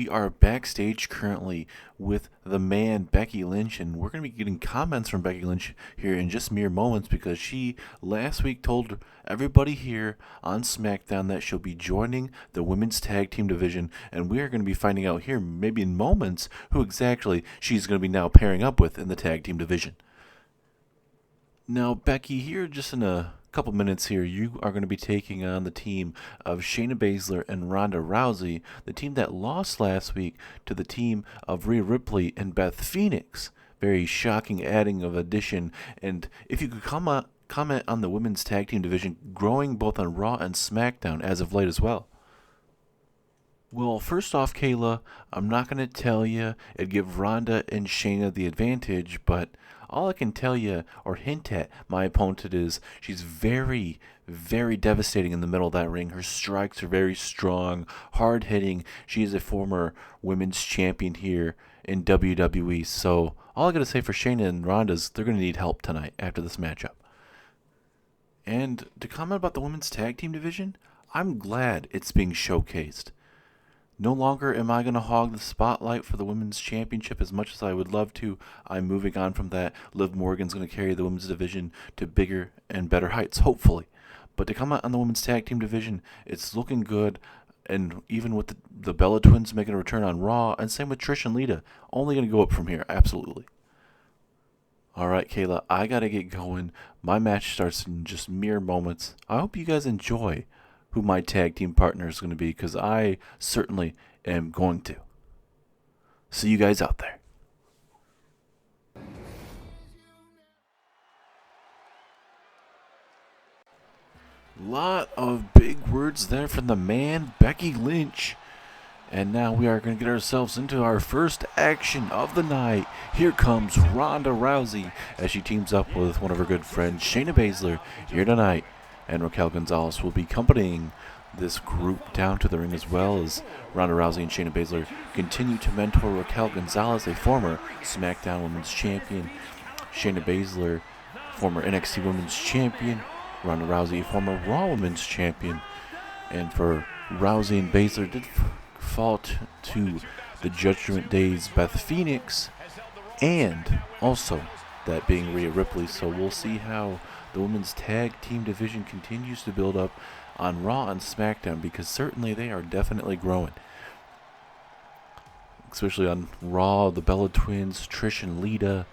We are backstage currently with the man Becky Lynch, and we're going to be getting comments from Becky Lynch here in just mere moments because she last week told everybody here on Smackdown that she'll be joining the women's tag team division, and we are going to be finding out here, maybe in moments, who exactly she's going to be now pairing up with in the tag team division. Now, Becky, here just in a couple minutes here, you are going to be taking on the team of Shayna Baszler and Ronda Rousey, the team that lost last week to the team of Rhea Ripley and Beth Phoenix. Very shocking adding of addition. And if you could comment on the women's tag team division growing both on Raw and SmackDown as of late as well. Well, first off, Kayla, I'm not going to tell you and give Ronda and Shayna the advantage, but all I can tell you or hint at my opponent is she's very, very devastating in the middle of that ring. Her strikes are very strong, hard-hitting. She is a former women's champion here in WWE. So all I got to say for Shayna and Ronda is they're going to need help tonight after this matchup. And to comment about the women's tag team division, I'm glad it's being showcased. No longer am I going to hog the spotlight for the Women's Championship as much as I would love to. I'm moving on from that. Liv Morgan's going to carry the Women's Division to bigger and better heights, hopefully. But to come out on the Women's Tag Team Division, it's looking good. And even with the Bella Twins making a return on Raw, and same with Trish and Lita, only going to go up from here, absolutely. Alright, Kayla, I got to get going. My match starts in just mere moments. I hope you guys enjoy who my tag team partner is going to be, because I certainly am going to. See you guys out there. Lot of big words there from the man, Becky Lynch. And now we are going to get ourselves into our first action of the night. Here comes Ronda Rousey as she teams up with one of her good friends, Shayna Baszler, here tonight. And Raquel Gonzalez will be accompanying this group down to the ring, as well as Ronda Rousey and Shayna Baszler continue to mentor Raquel Gonzalez, a former SmackDown Women's Champion. Shayna Baszler, former NXT Women's Champion. Ronda Rousey, a former Raw Women's Champion. And for Rousey and Baszler did fall to the Judgment Day's Beth Phoenix, and also that being Rhea Ripley. So we'll see how the women's tag team division continues to build up on Raw and SmackDown, because certainly they are definitely growing. Especially on Raw, the Bella Twins, Trish and Lita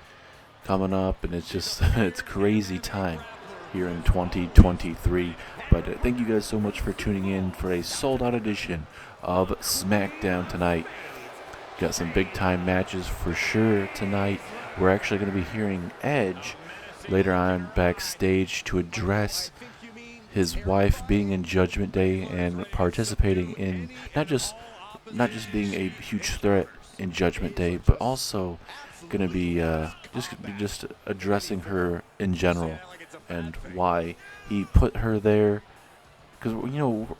coming up, and it's just it's crazy time here in 2023. But thank you guys so much for tuning in for a sold-out edition of SmackDown tonight. Got some big-time matches for sure tonight. We're actually going to be hearing Edge later on backstage to address his wife being in Judgment Day and participating in not just being a huge threat in Judgment Day, but also going to be just addressing her in general and why he put her there. Because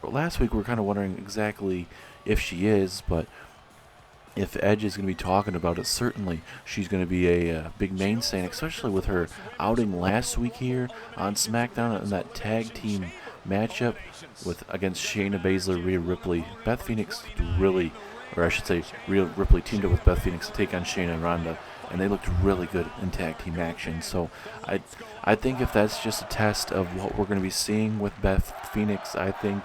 last week we were kind of wondering exactly if she is, but if Edge is going to be talking about it, certainly she's going to be a big mainstay, especially with her outing last week here on SmackDown in that tag team matchup against Shayna Baszler, Rhea Ripley. Beth Phoenix really, or I should say Rhea Ripley teamed up with Beth Phoenix to take on Shayna and Ronda, and they looked really good in tag team action. So I think if that's just a test of what we're going to be seeing with Beth Phoenix, I think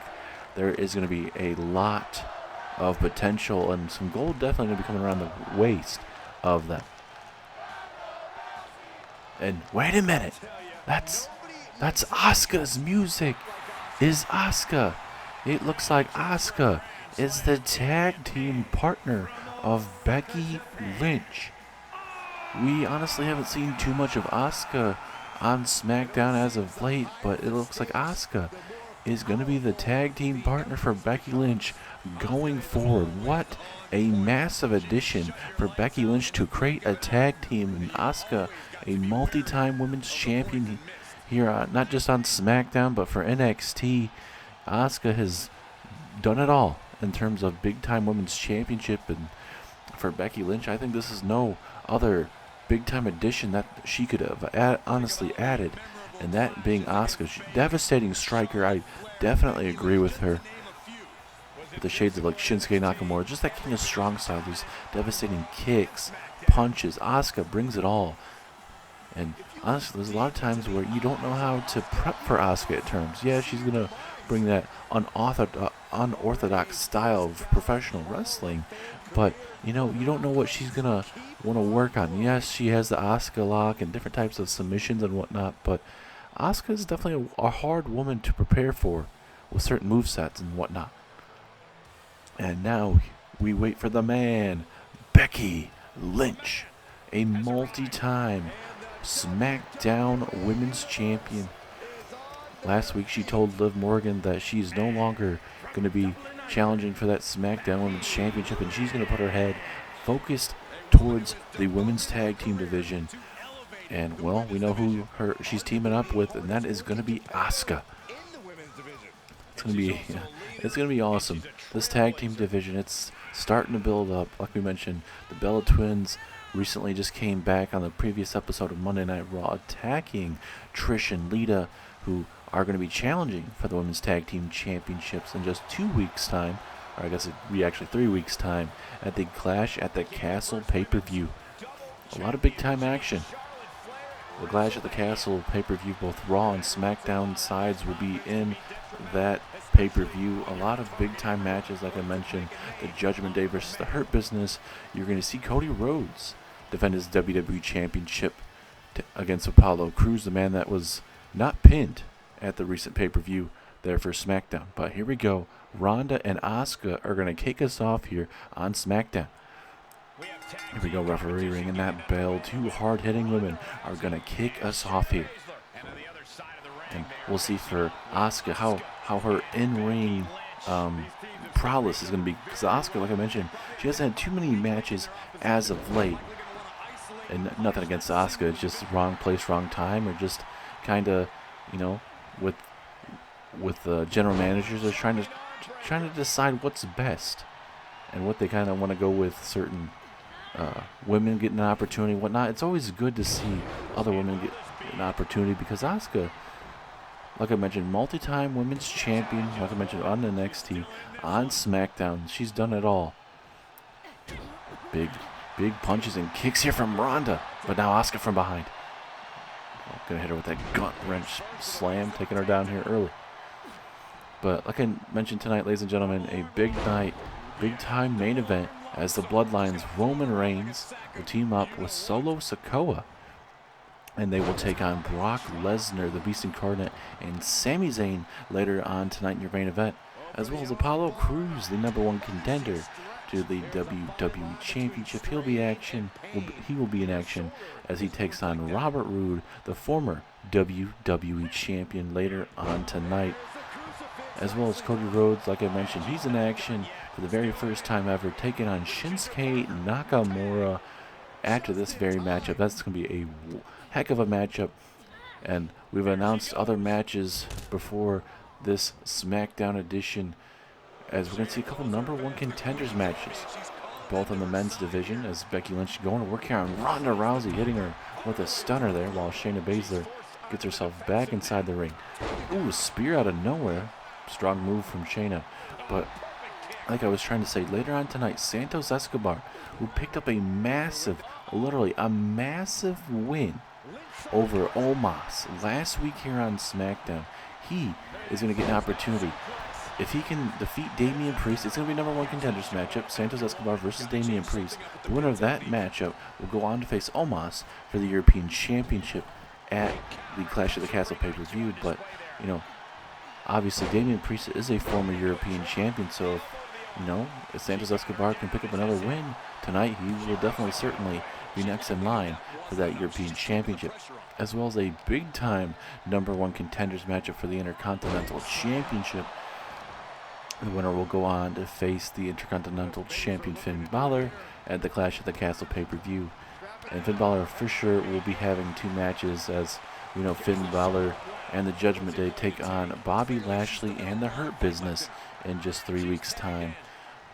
there is going to be a lot of potential and some gold definitely going to be coming around the waist of them. And wait a minute, that's Asuka's music. Is Asuka? It looks like Asuka is the tag team partner of Becky Lynch. We honestly haven't seen too much of Asuka on SmackDown as of late, but it looks like Asuka is going to be the tag team partner for Becky Lynch going forward. What a massive addition for Becky Lynch to create a tag team, and Asuka, a multi-time women's champion here, not just on SmackDown, but for NXT. Asuka has done it all in terms of big-time women's championship, and for Becky Lynch, I think this is no other big-time addition that she could have honestly added, and that being Asuka. Devastating striker. I definitely agree with her. with the shades of like Shinsuke Nakamura, just that King of Strong style, these devastating kicks, punches. Asuka brings it all. And honestly, there's a lot of times where you don't know how to prep for Asuka at terms. Yeah, she's going to bring that unorthodox style of professional wrestling, but you don't know what she's going to want to work on. Yes, she has the Asuka lock and different types of submissions and whatnot, but Asuka is definitely a hard woman to prepare for with certain movesets and whatnot. And now we wait for the man, Becky Lynch, a multi-time Smackdown Women's Champion. Last week she told Liv Morgan that she's no longer going to be challenging for that SmackDown Women's Championship, and she's going to put her head focused towards the Women's Tag Team division. And, well, we know who she's teaming up with, and that is going to be Asuka. It's going to be awesome. This tag team division, it's starting to build up. Like we mentioned, the Bella Twins recently just came back on the previous episode of Monday Night Raw, attacking Trish and Lita, who are going to be challenging for the Women's Tag Team Championships in just 2 weeks' time, or I guess it'd be actually 3 weeks' time, at the Clash at the Castle pay-per-view. A lot of big-time action. The Clash at the Castle pay-per-view, both Raw and SmackDown sides will be in that pay-per-view. A lot of big-time matches, like I mentioned, the Judgment Day versus the Hurt Business. You're going to see Cody Rhodes defend his WWE Championship against Apollo Crews, the man that was not pinned at the recent pay-per-view there for SmackDown. But here we go. Ronda and Asuka are going to kick us off here on SmackDown. Here we go, referee ringing that bell. Two hard-hitting women are going to kick us off here. And we'll see for Asuka how her in-ring prowess is going to be. Because Asuka, like I mentioned, she hasn't had too many matches as of late. And nothing against Asuka. It's just wrong place, wrong time. Or just kind of, with general managers are trying to decide what's best. And what they kind of want to go with certain women getting an opportunity and whatnot. It's always good to see other women get an opportunity because Asuka, like I mentioned, multi-time women's champion, like I mentioned, on NXT, on SmackDown. She's done it all. Big punches and kicks here from Ronda, but now Asuka from behind. Gonna hit her with that gut wrench slam, taking her down here early. But like I mentioned tonight, ladies and gentlemen, a big night, big-time main event as the Bloodline's Roman Reigns will team up with Solo Sikoa, and they will take on Brock Lesnar, the Beast Incarnate, and Sami Zayn later on tonight in your main event, as well as Apollo Crews, the #1 contender to the WWE Championship. He will be in action as he takes on Robert Roode, the former WWE Champion, later on tonight. As well as Cody Rhodes, like I mentioned, he's in action for the very first time ever, taking on Shinsuke Nakamura after this very matchup. That's going to be a heck of a matchup. And we've announced other matches before this SmackDown edition, as we're going to see a couple #1 contenders matches, both in the men's division, as Becky Lynch going to work here on Ronda Rousey, hitting her with a stunner there, while Shayna Baszler gets herself back inside the ring. Ooh, a spear out of nowhere. Strong move from Shayna. But like I was trying to say, later on tonight, Santos Escobar, who picked up a massive, literally a massive win over Omos last week here on SmackDown. He is going to get an opportunity. If he can defeat Damien Priest, it's going to be #1 contenders matchup, Santos Escobar versus Damien Priest. The winner of that matchup will go on to face Omos for the European Championship at the Clash of the Castle pay-per-view. But, obviously Damien Priest is a former European champion, so if Santos Escobar can pick up another win tonight, he will certainly be next in line for that European Championship, as well as a big-time #1 contenders matchup for the Intercontinental Championship. The winner will go on to face the Intercontinental Champion Finn Balor at the Clash at the Castle pay-per-view. And Finn Balor for sure will be having 2 matches, as Finn Balor and the Judgment Day take on Bobby Lashley and the Hurt Business in just 3 weeks' time.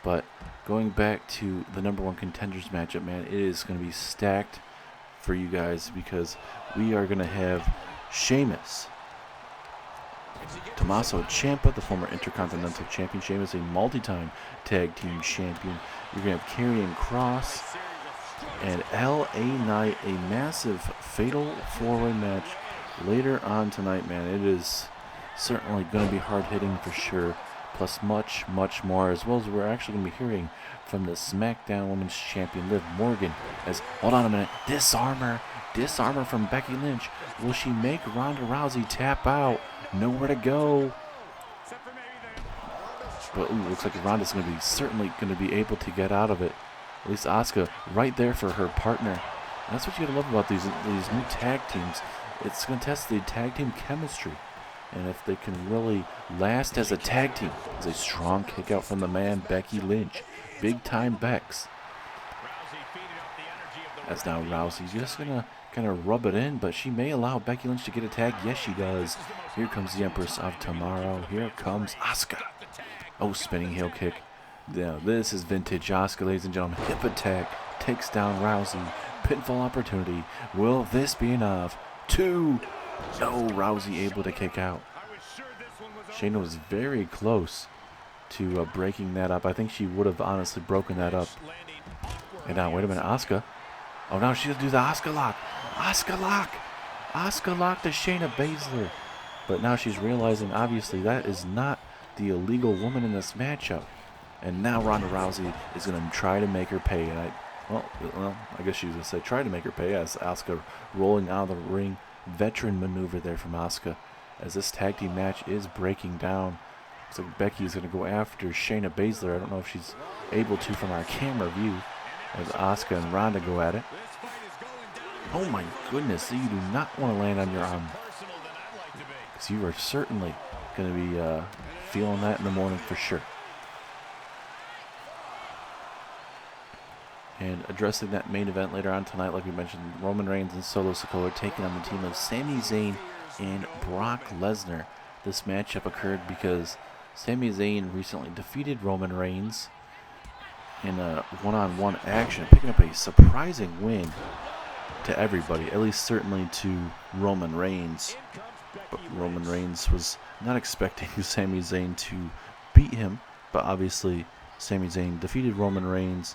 But going back to the #1 contenders matchup, man, it is going to be stacked for you guys, because we are going to have Sheamus Tommaso Ciampa, the former Intercontinental Champion. Sheamus, a multi-time tag team champion. You're going to have Karrion Kross and LA Knight, a massive fatal four-way match later on tonight, man. It is certainly going to be hard-hitting for sure, plus much, much more, as well as we're actually going to be hearing from the SmackDown Women's Champion, Liv Morgan, as, hold on a minute, disarmor from Becky Lynch. Will she make Ronda Rousey tap out? Nowhere to go. But looks like Ronda's going to be certainly going to be able to get out of it. At least Asuka right there for her partner. And that's what you gotta love about these new tag teams. It's going to test the tag team chemistry. And if they can really last as a tag team. It's a strong kick out from the man, Becky Lynch. Big time Bex. As now Rousey's just going to kind of rub it in, but she may allow Becky Lynch to get a tag. Yes, she does. Here comes the Empress of Tomorrow. Here comes Asuka. Oh, spinning heel kick. Yeah, this is vintage Asuka, ladies and gentlemen. Hip attack. Takes down Rousey. Pinfall opportunity. Will this be enough? 2. No, Rousey able to kick out. Shayna was very close to breaking that up. I think she would have honestly broken that up. And now, wait a minute, Asuka. Oh, now she's going to do the Asuka lock. Asuka lock. Asuka lock to Shayna Baszler. But now she's realizing, obviously, that is not the illegal woman in this matchup. And now Ronda Rousey is going to try to make her pay. And I guess she was going to say try to make her pay, as Asuka rolling out of the ring. Veteran maneuver there from Asuka, as this tag team match is breaking down. Looks like Becky is going to go after Shayna Baszler. I don't know if she's able to from our camera view, as Asuka and Ronda go at it. Oh my goodness, you do not want to land on your arm, because you are certainly going to be feeling that in the morning for sure. And addressing that main event later on tonight, like we mentioned, Roman Reigns and Solo Sikoa taking on the team of Sami Zayn and Brock Lesnar. This matchup occurred because Sami Zayn recently defeated Roman Reigns in a one-on-one action, picking up a surprising win to everybody, at least certainly to Roman Reigns. But Roman Reigns was not expecting Sami Zayn to beat him, but obviously Sami Zayn defeated Roman Reigns.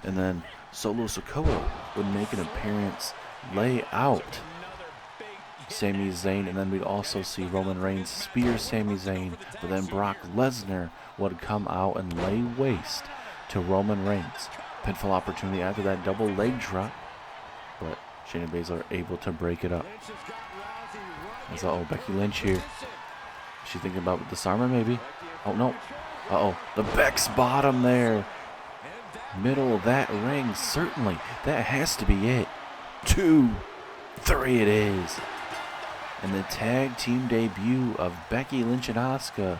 And then Solo Sikoa would make an appearance, lay out Sami Zayn, and then we'd also see Roman Reigns spear Sami Zayn, but then Brock Lesnar would come out and lay waste to Roman Reigns. Pinfall opportunity after that double leg drop, but Shayna Baszler able to break it up. As Becky Lynch here. Is she thinking about disarmor maybe? Oh no. The Beck's bottom there. Middle of that ring, certainly. That has to be it. 2, 3 it is. And the tag team debut of Becky Lynch and Asuka.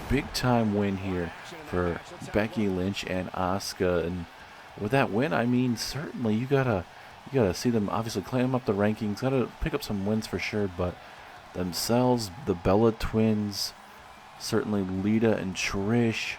Big time win here for Becky Lynch and Asuka. And with that win, I mean, certainly you gotta see them obviously climb up the rankings. Gotta pick up some wins for sure, but themselves, the Bella Twins, certainly Lita and Trish,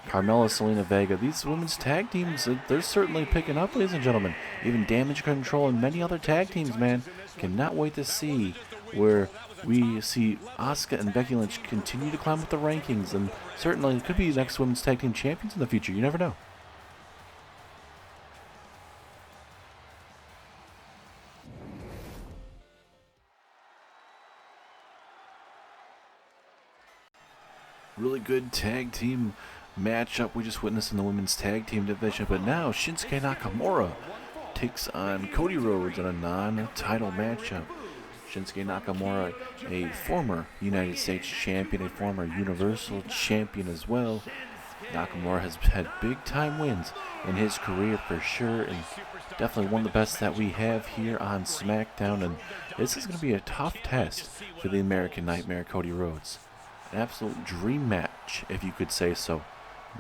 Carmella, Selena Vega, these women's tag teams, they're certainly picking up, ladies and gentlemen. Even Damage Control and many other tag teams, man. Cannot wait to see where we see Asuka and Becky Lynch continue to climb up the rankings, and certainly could be the next women's tag team champions in the future. You never know. Really good tag team matchup we just witnessed in the women's tag team division, but now Shinsuke Nakamura takes on Cody Rhodes in a non-title matchup. Shinsuke Nakamura, a former United States champion, a former Universal champion as well. Nakamura has had big time wins in his career for sure, and definitely one of the best that we have here on SmackDown, and this is going to be a tough test for the American Nightmare, Cody Rhodes. An absolute dream match, if you could say so.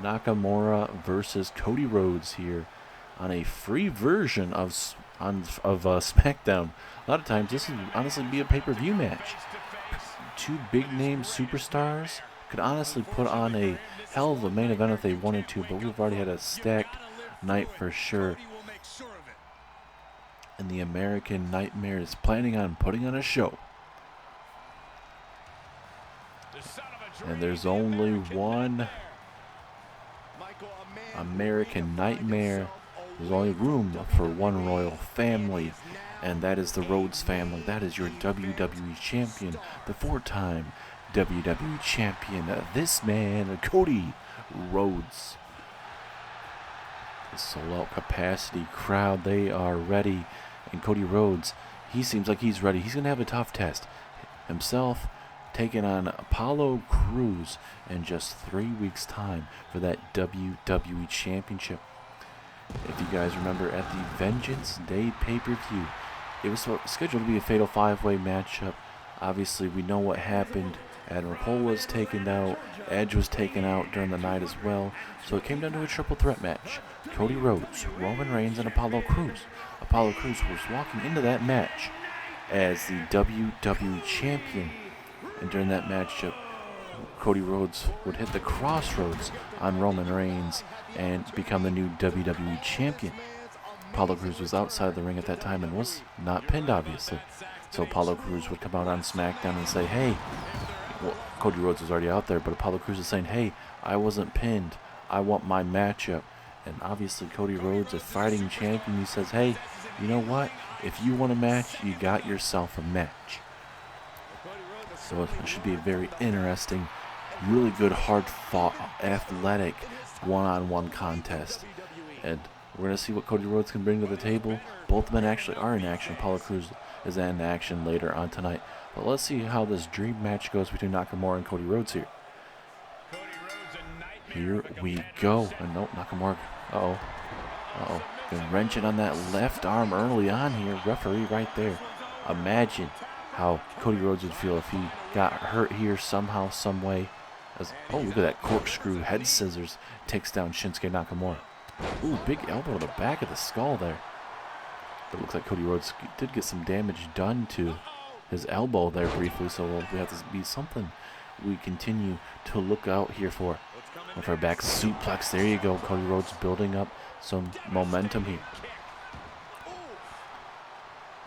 Nakamura versus Cody Rhodes here on a free version of SmackDown. A lot of times this would honestly be a pay-per-view match. Two big-name superstars could honestly put on a hell of a main event if they wanted to, but we've already had a stacked night for sure. And the American Nightmare is planning on putting on a show. And there's only one American Nightmare. There's only room for one royal family, and that is the Rhodes family. That is your WWE champion, the 4-time WWE champion, this man, Cody Rhodes. The sold-out capacity crowd, they are ready. And Cody Rhodes, he seems like he's ready. He's going to have a tough test. Himself taking on Apollo Crews in just 3 weeks' time for that WWE Championship. If you guys remember at the Vengeance Day pay-per-view, it was scheduled to be a fatal 5-way matchup. Obviously, we know what happened. Adam Cole was taken out. Edge was taken out during the night as well. So it came down to a triple threat match. Cody Rhodes, Roman Reigns, and Apollo Crews. Apollo Crews was walking into that match as the WWE Champion. And during that matchup, Cody Rhodes would hit the crossroads on Roman Reigns and become the new WWE Champion. Apollo Crews was outside the ring at that time and was not pinned, obviously. So Apollo Crews would come out on Smackdown and say, hey, well, Cody Rhodes was already out there, but Apollo Crews is saying, hey, I wasn't pinned. I want my matchup. And obviously Cody Rhodes, a fighting champion, he says, hey, you know what? If you want a match, you got yourself a match. So it should be a very interesting, really good, hard-fought, athletic one-on-one contest. And we're going to see what Cody Rhodes can bring to the table. Both men actually are in action. Apollo Crews is in action later on tonight. But let's see how this dream match goes between Nakamura and Cody Rhodes here. Here we go. And no, Nakamura. Uh-oh. Been wrenching on that left arm early on here. Referee right there. Imagine how Cody Rhodes would feel if he got hurt here somehow, some way. Oh, look at that corkscrew head scissors. Takes down Shinsuke Nakamura. Ooh, big elbow to the back of the skull there. But it looks like Cody Rhodes did get some damage done to his elbow there briefly, so we have to be something we continue to look out here for. With our back suplex, there you go. Cody Rhodes building up some momentum here.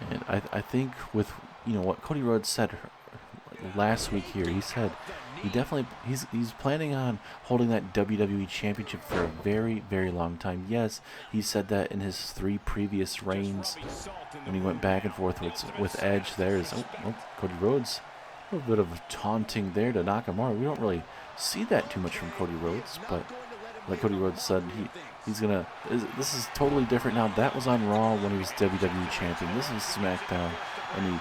And I think with what Cody Rhodes said last week here, he said he's planning on holding that WWE Championship for a very, very long time. Yes, he said that in his 3 previous reigns when he went back and forth with Edge. There's Cody Rhodes, a little bit of taunting there to Nakamura. We don't really see that too much from Cody Rhodes, but like Cody Rhodes said, this is totally different now. That was on Raw when he was WWE Champion. This is SmackDown, and he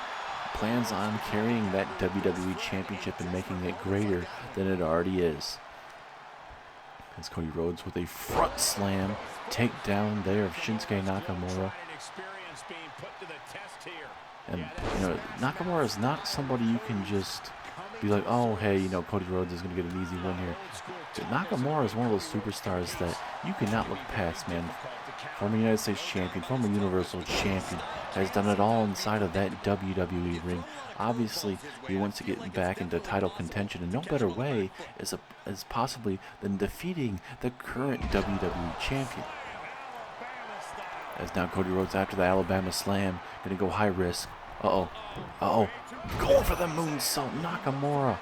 plans on carrying that WWE Championship and making it greater than it already is. As Cody Rhodes with a front slam takedown there of Shinsuke Nakamura. And Nakamura is not somebody you can just be like, oh hey, Cody Rhodes is going to get an easy win here. Nakamura is one of those superstars that you cannot look past, man. Former United States Champion, former Universal Champion, has done it all inside of that WWE ring. Obviously, he wants to get back into title contention, and no better way is possibly than defeating the current WWE Champion. As now Cody Rhodes, after the Alabama Slam, going to go high risk. Going for the moonsault. Nakamura,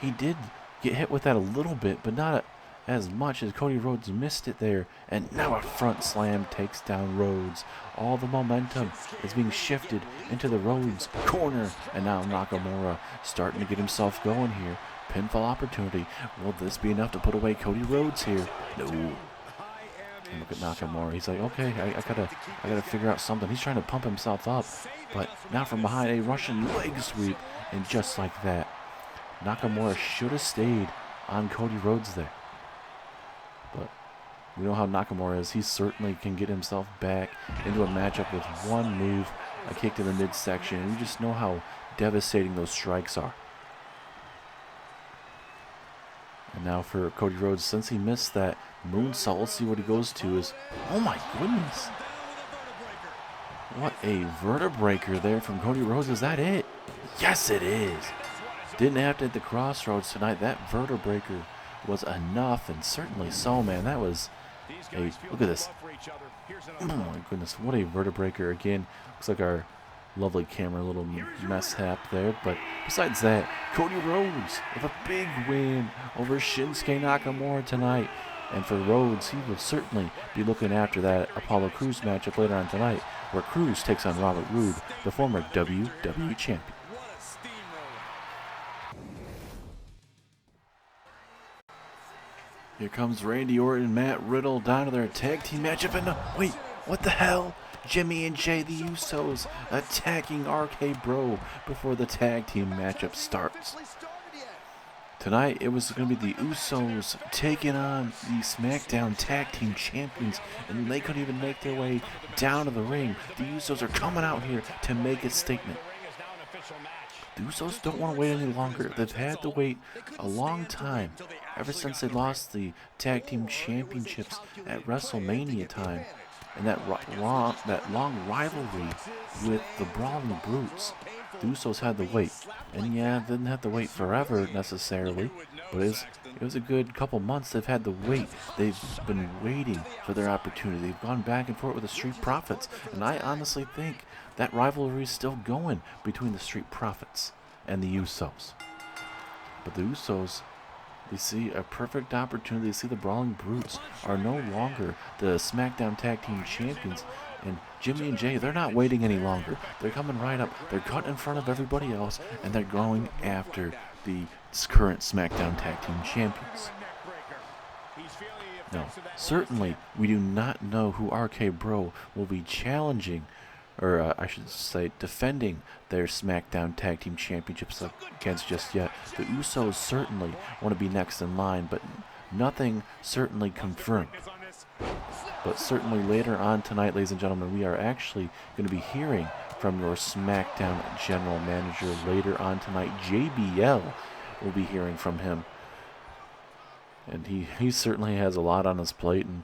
he did get hit with that a little bit, but not as much as Cody Rhodes missed it there. And now a front slam takes down Rhodes. All the momentum is being shifted into the Rhodes corner. And now Nakamura starting to get himself going here. Pinfall opportunity. Will this be enough to put away Cody Rhodes here? No. And look at Nakamura. He's like, okay, I gotta figure out something. He's trying to pump himself up. But now from behind, a Russian leg sweep. And just like that, Nakamura should have stayed on Cody Rhodes there. But we know how Nakamura is. He certainly can get himself back into a matchup with one move, a kick to the midsection. And you just know how devastating those strikes are. And now for Cody Rhodes, since he missed that moonsault, let's see what he goes to is, oh my goodness. What a vertebreaker there from Cody Rhodes. Is that it? Yes, it is. Didn't have to hit the crossroads tonight. That vertebreaker was enough, and certainly so, man. That was look at this. Oh my goodness, what a vertebreaker again. Looks like our Lovely camera, little mishap there. But besides that, Cody Rhodes with a big win over Shinsuke Nakamura tonight. And for Rhodes, he will certainly be looking after that Apollo Crews matchup later on tonight, where Crews takes on Robert Roode, the former WWE champion. Here comes Randy Orton and Matt Riddle down to their tag team matchup. And wait, what the hell? Jimmy and Jay, the Usos, attacking RK Bro before the tag team matchup starts. Tonight, it was going to be the Usos taking on the Smackdown Tag Team Champions, and they couldn't even make their way down to the ring. The Usos are coming out here to make a statement. The Usos don't want to wait any longer. They've had to wait a long time, ever since they lost the Tag Team Championships at WrestleMania time, and that long rivalry with the Brawling Brutes. The Usos had to wait. And yeah, didn't have to wait forever necessarily, but it was a good couple months they've had to wait. They've been waiting for their opportunity. They've gone back and forth with the Street Profits, and I honestly think that rivalry is still going between the Street Profits and the Usos. But the Usos, they see a perfect opportunity. They see the Brawling Brutes are no longer the SmackDown Tag Team Champions. And Jimmy and Jay, they're not waiting any longer. They're coming right up. They're cut in front of everybody else, and they're going after the current SmackDown Tag Team Champions. Now, certainly, we do not know who RK Bro will be challenging, or I should say defending their SmackDown Tag Team Championships against just yet. The Usos certainly want to be next in line, but nothing certainly confirmed. But certainly later on tonight, ladies and gentlemen, we are actually going to be hearing from your SmackDown General Manager later on tonight. JBL will be hearing from him. And he certainly has a lot on his plate, and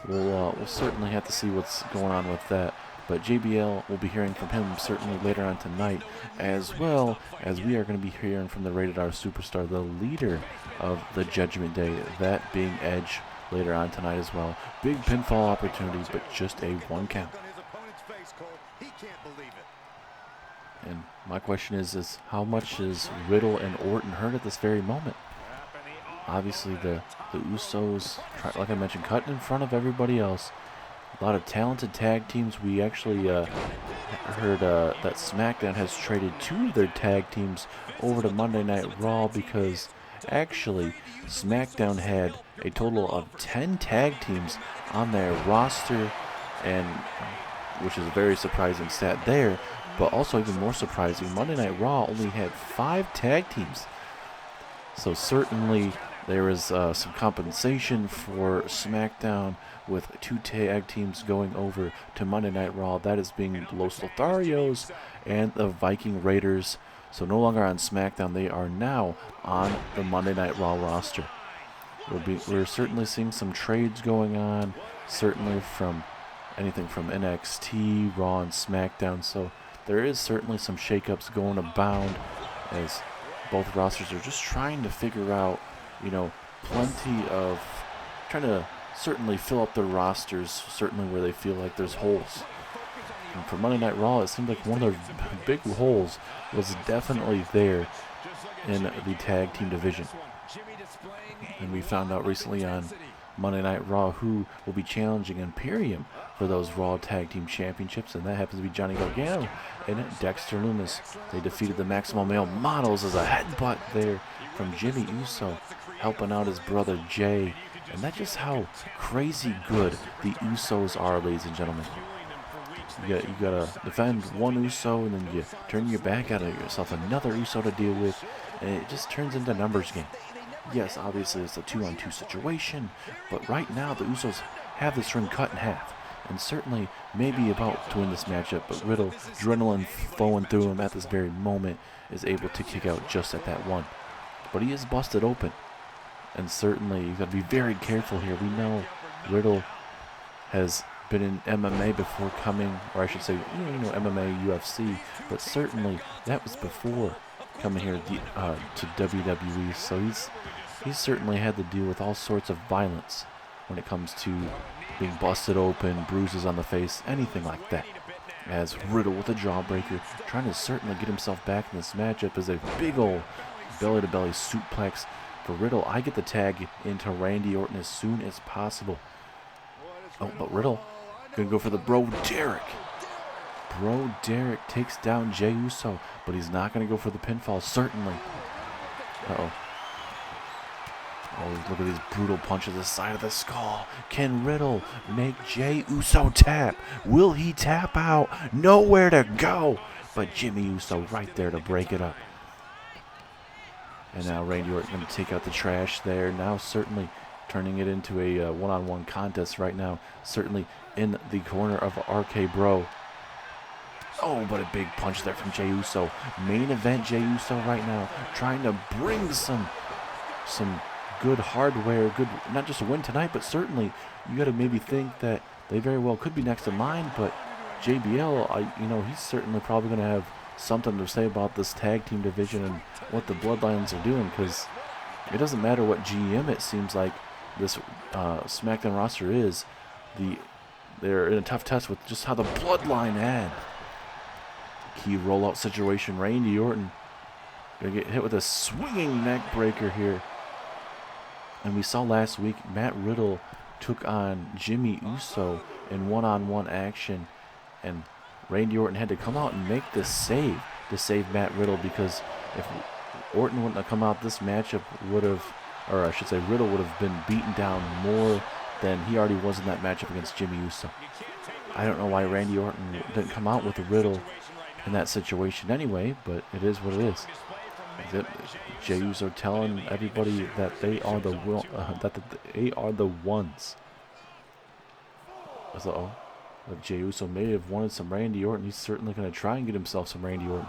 we'll certainly have to see what's going on with that. But JBL will be hearing from him certainly later on tonight, as well as we are going to be hearing from the Rated R Superstar, the leader of the Judgment Day, that being Edge, later on tonight as well. Big pinfall opportunity, but just a 1 count. And my question is how much is Riddle and Orton hurt at this very moment? Obviously, the Usos, like I mentioned, cutting in front of everybody else. A lot of talented tag teams. We actually heard that SmackDown has traded 2 of their tag teams over to Monday Night Raw because actually SmackDown had a total of 10 tag teams on their roster, and which is a very surprising stat there. But also even more surprising, Monday Night Raw only had 5 tag teams. So certainly there is some compensation for SmackDown with 2 tag teams going over to Monday Night Raw. That is being Los Lotharios and the Viking Raiders. So no longer on SmackDown, they are now on the Monday Night Raw roster. We're certainly seeing some trades going on, certainly from anything from NXT, Raw, and SmackDown. So there is certainly some shakeups going abound as both rosters are just trying to figure out, trying to certainly fill up their rosters, certainly where they feel like there's holes. And for Monday Night Raw, it seemed like one of their big holes was definitely there in the tag team division. And we found out recently on Monday Night Raw who will be challenging Imperium for those Raw Tag Team Championships, and that happens to be Johnny Gargano and Dexter Lumis. They defeated the Maximum Male Models as a headbutt there from Jimmy Uso, helping out his brother Jay. And that's just how crazy good the Usos are, ladies and gentlemen. You gotta defend one Uso, and then you turn your back out of yourself another Uso to deal with, and it just turns into a numbers game. Yes, obviously it's a 2-on-2 situation, but right now the Usos have this ring cut in half, and certainly maybe about to win this matchup, but Riddle, adrenaline flowing through him at this very moment, is able to kick out just at that one. But he is busted open, and certainly you got to be very careful here. We know Riddle has been in MMA before coming, or I should say, MMA, UFC, but certainly that was before coming here to WWE. So he's certainly had to deal with all sorts of violence when it comes to being busted open, bruises on the face, anything like that. as Riddle with a jawbreaker, trying to certainly get himself back in this matchup as a big old belly-to-belly suplex for Riddle. I get the tag into Randy Orton as soon as possible. Oh, but Riddle gonna go for the Bro Derek. Bro Derek takes down Jey Uso, but he's not gonna go for the pinfall, certainly. Uh-oh. Oh, look at these brutal punches to the side of the skull. Can Riddle make Jey Uso tap? Will he tap out? Nowhere to go. But Jimmy Uso right there to break it up. And now Randy Orton going to take out the trash there. Now certainly turning it into a one-on-one contest right now. Certainly in the corner of RK Bro. Oh, but a big punch there from Jey Uso. Main event Jey Uso right now. Trying to bring some good hardware, good, not just a win tonight, but certainly you got to maybe think that they very well could be next in line. But JBL, he's certainly probably going to have something to say about this tag team division and what the Bloodlines are doing, because it doesn't matter what GM it seems like this SmackDown roster is. They're in a tough test with just how the Bloodline had. Key rollout situation. Randy Orton gonna get hit with a swinging neck breaker here. And we saw last week Matt Riddle took on Jimmy Uso in one-on-one action, and Randy Orton had to come out and make this save to save Matt Riddle, because if Orton wouldn't have come out, this matchup would have, or I should say Riddle would have been beaten down more than he already was in that matchup against Jimmy Uso. I don't know why Randy Orton didn't come out with Riddle in that situation anyway, but it is what it is. Jey Uso telling everybody that they are they are the ones. So, Jey Uso may have wanted some Randy Orton. He's certainly going to try and get himself some Randy Orton.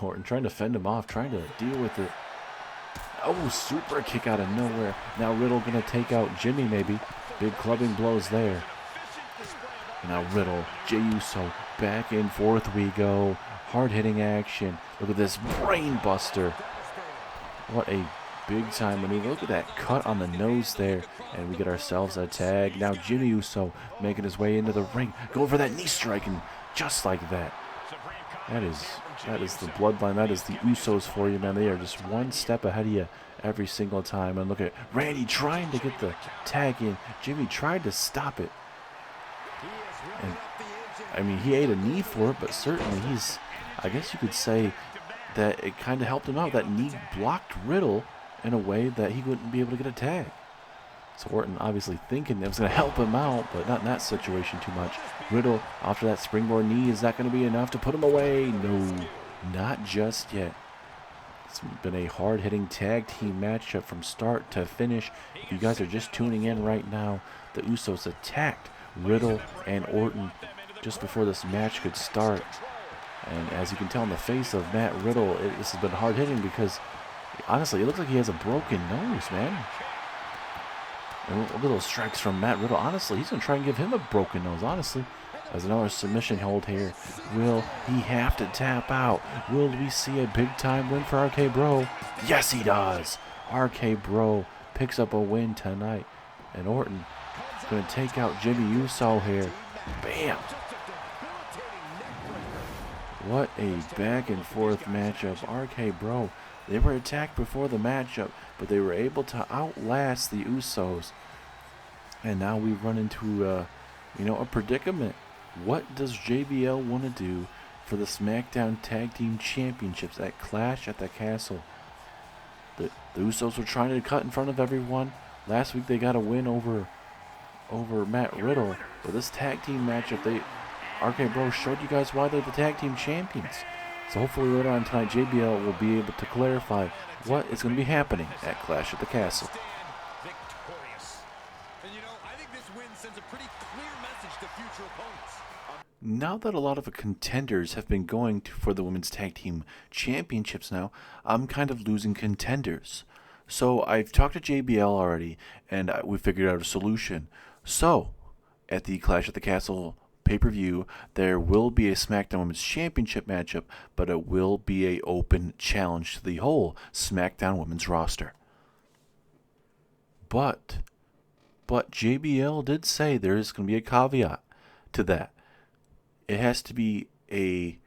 Orton trying to fend him off, trying to deal with it. Oh, super kick out of nowhere. Now Riddle going to take out Jimmy maybe. Big clubbing blows there. And now Riddle, Jey Uso, back and forth we go. Hard-hitting action. Look at this brain buster. What a big-time maneuver. Look at that cut on the nose there. And we get ourselves a tag. Now Jimmy Uso making his way into the ring. Going for that knee strike, and just like that. That is the Bloodline. That is the Usos for you, man. They are just one step ahead of you every single time. And look at Randy trying to get the tag in. Jimmy tried to stop it. And, I mean, he ate a knee for it, but certainly I guess you could say that it kind of helped him out. That knee blocked Riddle in a way that he wouldn't be able to get a tag. So Orton obviously thinking it was going to help him out, but not in that situation too much. Riddle, after that springboard knee, is that going to be enough to put him away? No, not just yet. It's been a hard-hitting tag team matchup from start to finish. If you guys are just tuning in right now, the Usos attacked Riddle and Orton just before this match could start. And as you can tell in the face of Matt Riddle, this has been hard-hitting because, honestly, it looks like he has a broken nose, man. And look at those strikes from Matt Riddle. Honestly, he's going to try and give him a broken nose, honestly. As another submission hold here. Will he have to tap out? Will we see a big-time win for RK Bro? Yes, he does. RK Bro picks up a win tonight. And Orton is going to take out Jimmy Uso here. Bam! What a back-and-forth matchup. RK Bro, they were attacked before the matchup, but they were able to outlast the Usos. And now we run into a predicament. What does JBL want to do for the SmackDown Tag Team Championships at Clash at the Castle? The Usos were trying to cut in front of everyone. Last week they got a win over Matt Riddle. But this tag team matchup, RK Bro showed you guys why they're the tag team champions. So hopefully later on tonight, JBL will be able to clarify what is going to be happening at Clash at the Castle. Now that a lot of the contenders have been going for the Women's Tag Team Championships now, I'm kind of losing contenders. So I've talked to JBL already, and we figured out a solution. So, at the Clash at the Castle pay-per-view, there will be a SmackDown Women's Championship matchup, but it will be an open challenge to the whole SmackDown Women's roster. But JBL did say there is going to be a caveat. to that. It has to be a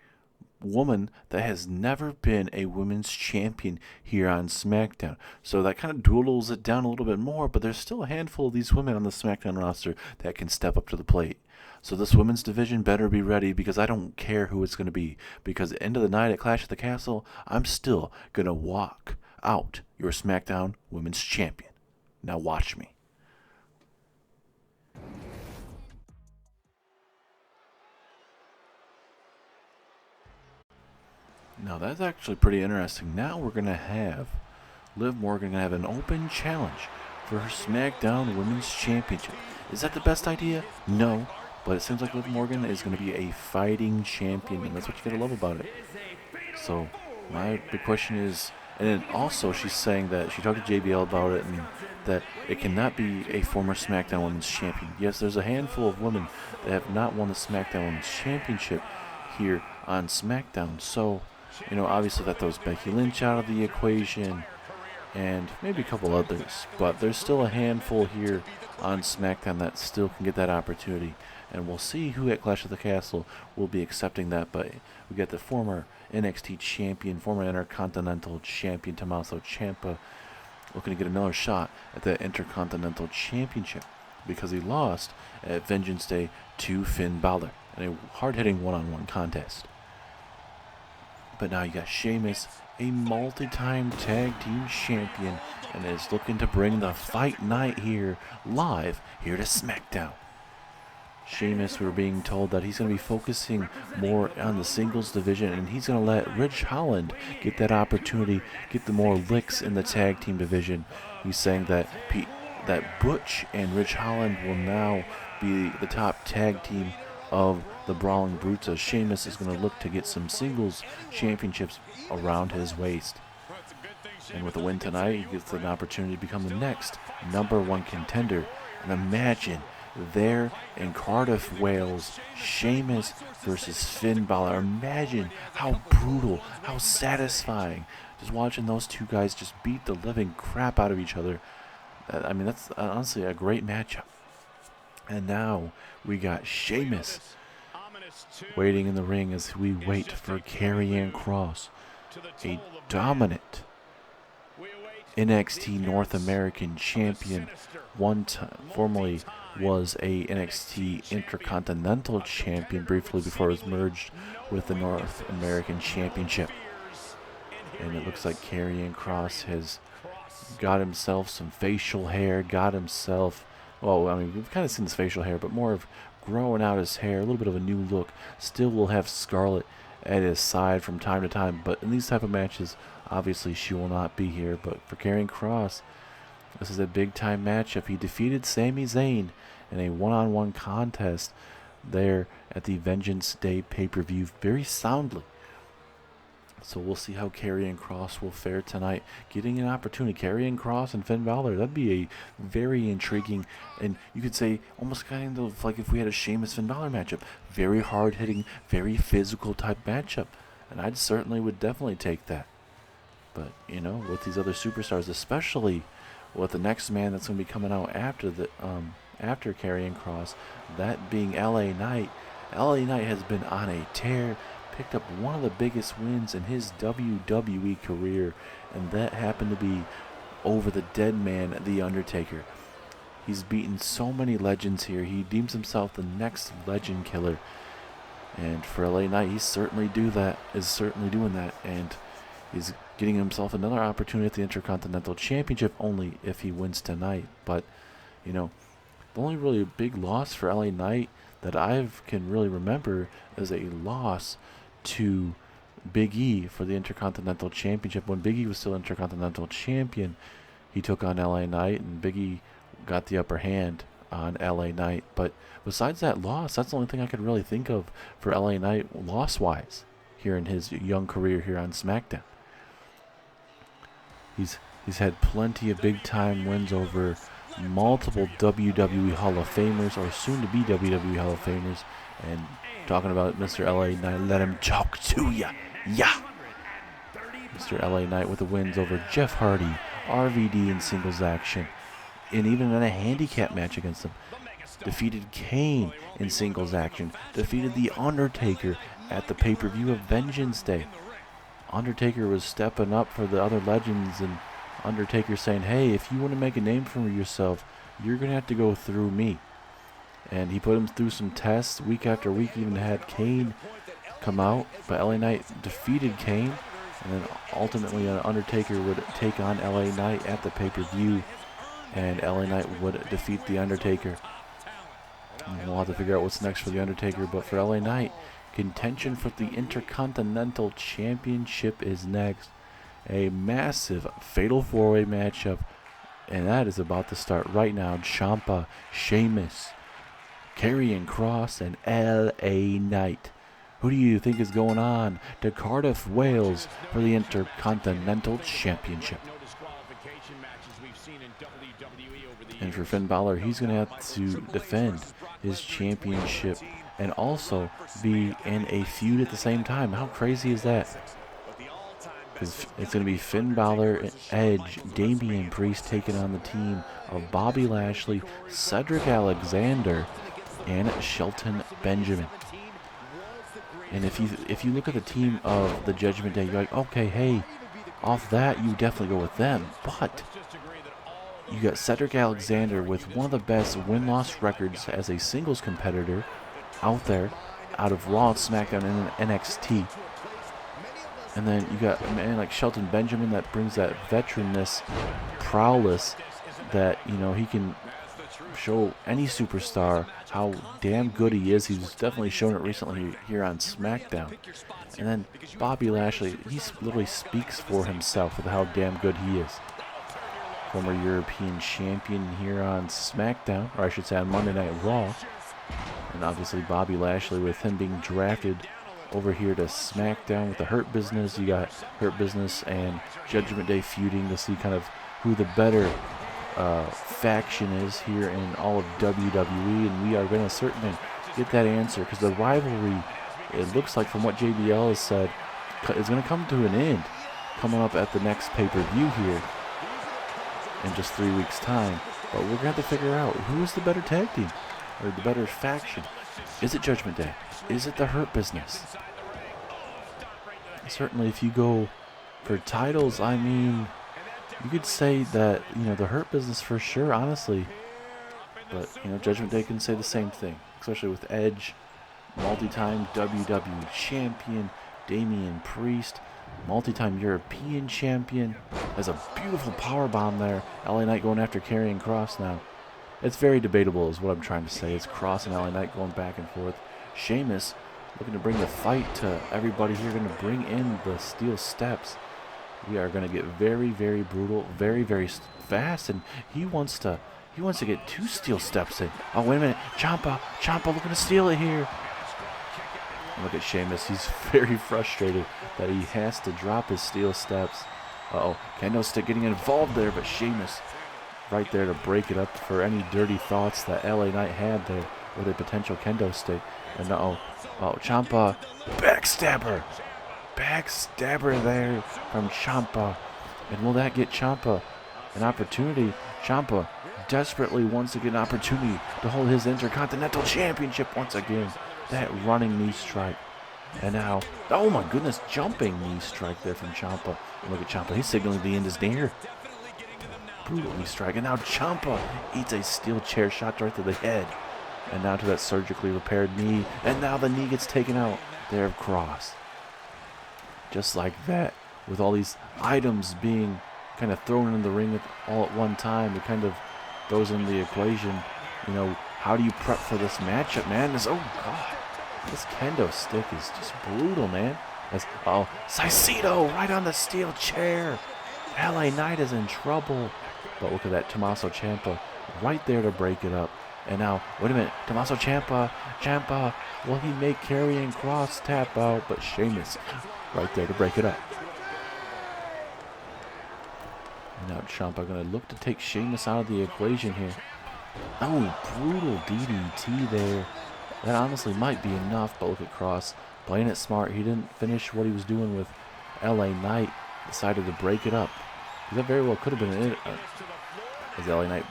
woman that has never been a women's champion here on SmackDown. So that kind of dwindles it down a little bit more, but there's still a handful of these women on the SmackDown roster that can step up to the plate. So this women's division better be ready, because I don't care who it's going to be. Because at the end of the night at Clash at the Castle, I'm still going to walk out your SmackDown Women's Champion. Now watch me. Now that's actually pretty interesting. Now we're going to have Liv Morgan have an open challenge for her SmackDown Women's Championship. Is that the best idea? No. But it seems like Liv Morgan is going to be a fighting champion, and that's what you got to love about it. So my big question is, and then also she's saying that she talked to JBL about it, and that it cannot be a former SmackDown Women's Champion. Yes, there's a handful of women that have not won the SmackDown Women's Championship here on SmackDown. So, obviously that throws Becky Lynch out of the equation, and maybe a couple others. But there's still a handful here on SmackDown that still can get that opportunity. And we'll see who at Clash of the Castle will be accepting that. But we got the former NXT champion, former Intercontinental champion, Tommaso Ciampa, looking to get another shot at the Intercontinental Championship, because he lost at Vengeance Day to Finn Balor in a hard-hitting one-on-one contest. But now you got Sheamus, a multi-time tag team champion, and is looking to bring the fight night here live here to SmackDown. Sheamus, we're being told that he's going to be focusing more on the singles division, and he's going to let Ridge Holland get that opportunity, get the more licks in the tag team division. He's saying that Butch and Ridge Holland will now be the top tag team of the Brawling Brutes, as Sheamus is going to look to get some singles championships around his waist. And with the win tonight, he gets an opportunity to become the next #1 contender. And imagine there in Cardiff, Wales, Sheamus versus Finn Balor. Imagine how brutal, how satisfying, just watching those two guys just beat the living crap out of each other. That's honestly a great matchup. And now we got Sheamus waiting in the ring as we wait for Karrion Kross, a dominant NXT North American champion, formerly was a NXT Intercontinental champion briefly before it was merged with the North American Championship. And it looks like Karrion Kross has got himself some facial hair, we've kind of seen his facial hair, but more of growing out his hair, a little bit of a new look. Still will have Scarlett at his side from time to time, but in these type of matches, obviously she will not be here. But for Karrion Kross, this is a big time matchup. He defeated Sami Zayn in a one-on-one contest there at the Vengeance Day pay-per-view very soundly. So we'll see how Karrion Kross will fare tonight, getting an opportunity. Karrion Kross and Finn Balor, that'd be a very intriguing, and you could say almost kind of like if we had a Sheamus Finn Balor matchup. Very hard-hitting, very physical type matchup. And I certainly would definitely take that. But, with these other superstars, especially with the next man that's going to be coming out after Karrion Kross, that being LA Knight. LA Knight has been on a tear, picked up one of the biggest wins in his WWE career, and that happened to be over the dead man, The Undertaker. He's beaten so many legends here. He deems himself the next legend killer. And for LA Knight, is certainly doing that, and he's getting himself another opportunity at the Intercontinental Championship, only if he wins tonight. But, the only really big loss for LA Knight that I can really remember is a loss to Big E for the Intercontinental Championship. When Big E was still Intercontinental Champion, he took on LA Knight, and Big E got the upper hand on LA Knight. But besides that loss, that's the only thing I could really think of for LA Knight loss-wise here in his young career here on SmackDown. He's had plenty of big-time wins over multiple WWE Hall of Famers, or soon-to-be WWE Hall of Famers. And talking about Mr. LA Knight, let him talk to ya. Yeah. Mr. LA Knight with the wins over Jeff Hardy, RVD in singles action, and even in a handicap match against him. defeated Kane in singles action, defeated The Undertaker at the pay-per-view of Vengeance Day. Undertaker was stepping up for the other legends, and Undertaker saying, hey, if you want to make a name for yourself, you're going to have to go through me. And he put him through some tests week after week, even had Kane come out, but LA Knight defeated Kane, and then ultimately Undertaker would take on LA Knight at the pay-per-view, and LA Knight would defeat The Undertaker. And we'll have to figure out what's next for The Undertaker, but for LA Knight, contention for the Intercontinental Championship is next. A massive Fatal 4-Way matchup, and that is about to start right now. Ciampa, Sheamus, Karrion Kross, and LA Knight. Who do you think is going on to Cardiff, Wales for the Intercontinental Championship? And for Finn Balor, he's going to have to defend his championship and also be in a feud at the same time. How crazy is that? Because it's going to be Finn Balor, Edge, Damien Priest taking on the team of Bobby Lashley, Cedric Alexander, and Shelton Benjamin. And if you look at the team of the Judgment Day, you're like, okay, hey, off that you definitely go with them. But you got Cedric Alexander with one of the best win-loss records as a singles competitor out there, out of Raw, SmackDown, and NXT. And then you got a man like Shelton Benjamin that brings that veteranness, prowess that, you know, he can show any superstar how damn good he is. He's definitely shown it recently here on SmackDown. And then Bobby Lashley, he literally speaks for himself with how damn good he is. Former European champion here on SmackDown, or I should say on Monday Night Raw. And obviously Bobby Lashley, with him being drafted over here to SmackDown with the Hurt Business. You got Hurt Business and Judgment Day feuding to see kind of who the better faction is here in all of WWE, and we are going to certainly get that answer, because the rivalry, it looks like from what JBL has said, is going to come to an end coming up at the next pay-per-view here in just 3 weeks' time. But we're going to have to figure out who is the better tag team or the better faction. Is it Judgment Day? Is it the Hurt Business? Certainly, if you go for titles, I mean, you could say that, you know, the Hurt Business for sure, honestly. But, you know, Judgment Day can say the same thing, especially with Edge, multi-time WWE champion, Damien Priest, multi-time European champion. There's a beautiful powerbomb there. LA Knight going after Karrion Kross now. It's very debatable is what I'm trying to say. It's Kross and LA Knight going back and forth. Sheamus looking to bring the fight to everybody here, going to bring in the steel steps. We are going to get very, very brutal, very, very fast, and he wants to get 2 steel steps in. Oh, wait a minute. Ciampa looking to steal it here. And look at Sheamus. He's very frustrated that he has to drop his steel steps. Uh-oh. Kendo stick getting involved there, but Sheamus right there to break it up for any dirty thoughts that LA Knight had there with a potential kendo stick. And Ciampa, backstabber there from Ciampa. And will that get Ciampa an opportunity? Ciampa desperately wants to get an opportunity to hold his Intercontinental Championship once again. That running knee strike. And now, oh my goodness, jumping knee strike there from Ciampa. And look at Ciampa, he's signaling the end is near. Brutal knee strike. And now Ciampa eats a steel chair shot right to the head. And now to that surgically repaired knee. And now the knee gets taken out there of Kross. Just like that. With all these items being kind of thrown in the ring all at one time, it kind of throws in the equation. You know, how do you prep for this matchup, man? Oh, God. This kendo stick is just brutal, man. Saisito right on the steel chair. LA Knight is in trouble. But look at that, Tommaso Ciampa right there to break it up. And now, wait a minute, Tommaso Ciampa, will he make Karrion Kross tap out? But Sheamus right there to break it up. And now Ciampa going to look to take Sheamus out of the equation here. Oh, brutal DDT there. That honestly might be enough, but look at Kross playing it smart. He didn't finish what he was doing with LA Knight. Decided to break it up. That very well could have been it. As LA Knight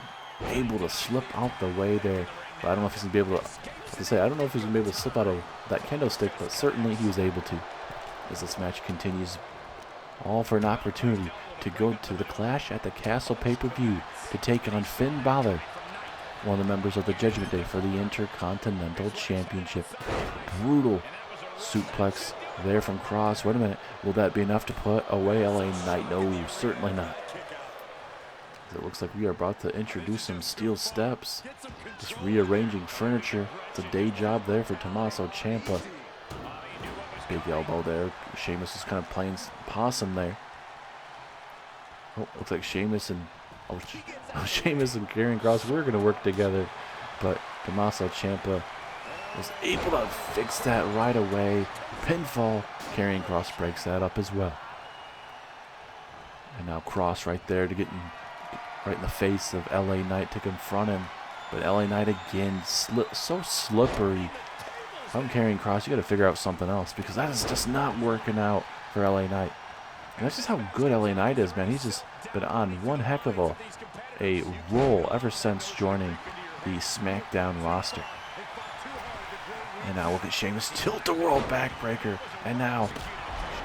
able to slip out the way there But I don't know if he's going to be able to, I don't know if he's going to be able to slip out of that kendo stick, but certainly he was able to. As this match continues, all for an opportunity to go to the Clash at the Castle pay-per-view to take on Finn Balor, one of the members of the Judgment Day, for the Intercontinental Championship. Brutal suplex there from Cross. Wait a minute. Will that be enough to put away LA Knight? No, certainly not. It looks like we are about to introduce some steel steps. Just rearranging furniture. It's a day job there for Tommaso Ciampa. Big elbow there. Sheamus is kind of playing possum there. Oh, looks like Sheamus and Sheamus and Karrion Kross were going to work together, but Tommaso Ciampa was able to fix that right away. Pinfall. Karrion Kross breaks that up as well. And now Kross right there to get right in the face of LA Knight to confront him. But LA Knight again, so slippery. If I'm Karrion Kross, you got to figure out something else, because that is just not working out for LA Knight. And that's just how good LA Knight is, man. He's just been on one heck of a roll ever since joining the SmackDown roster. And now look at Sheamus tilt the world backbreaker. And now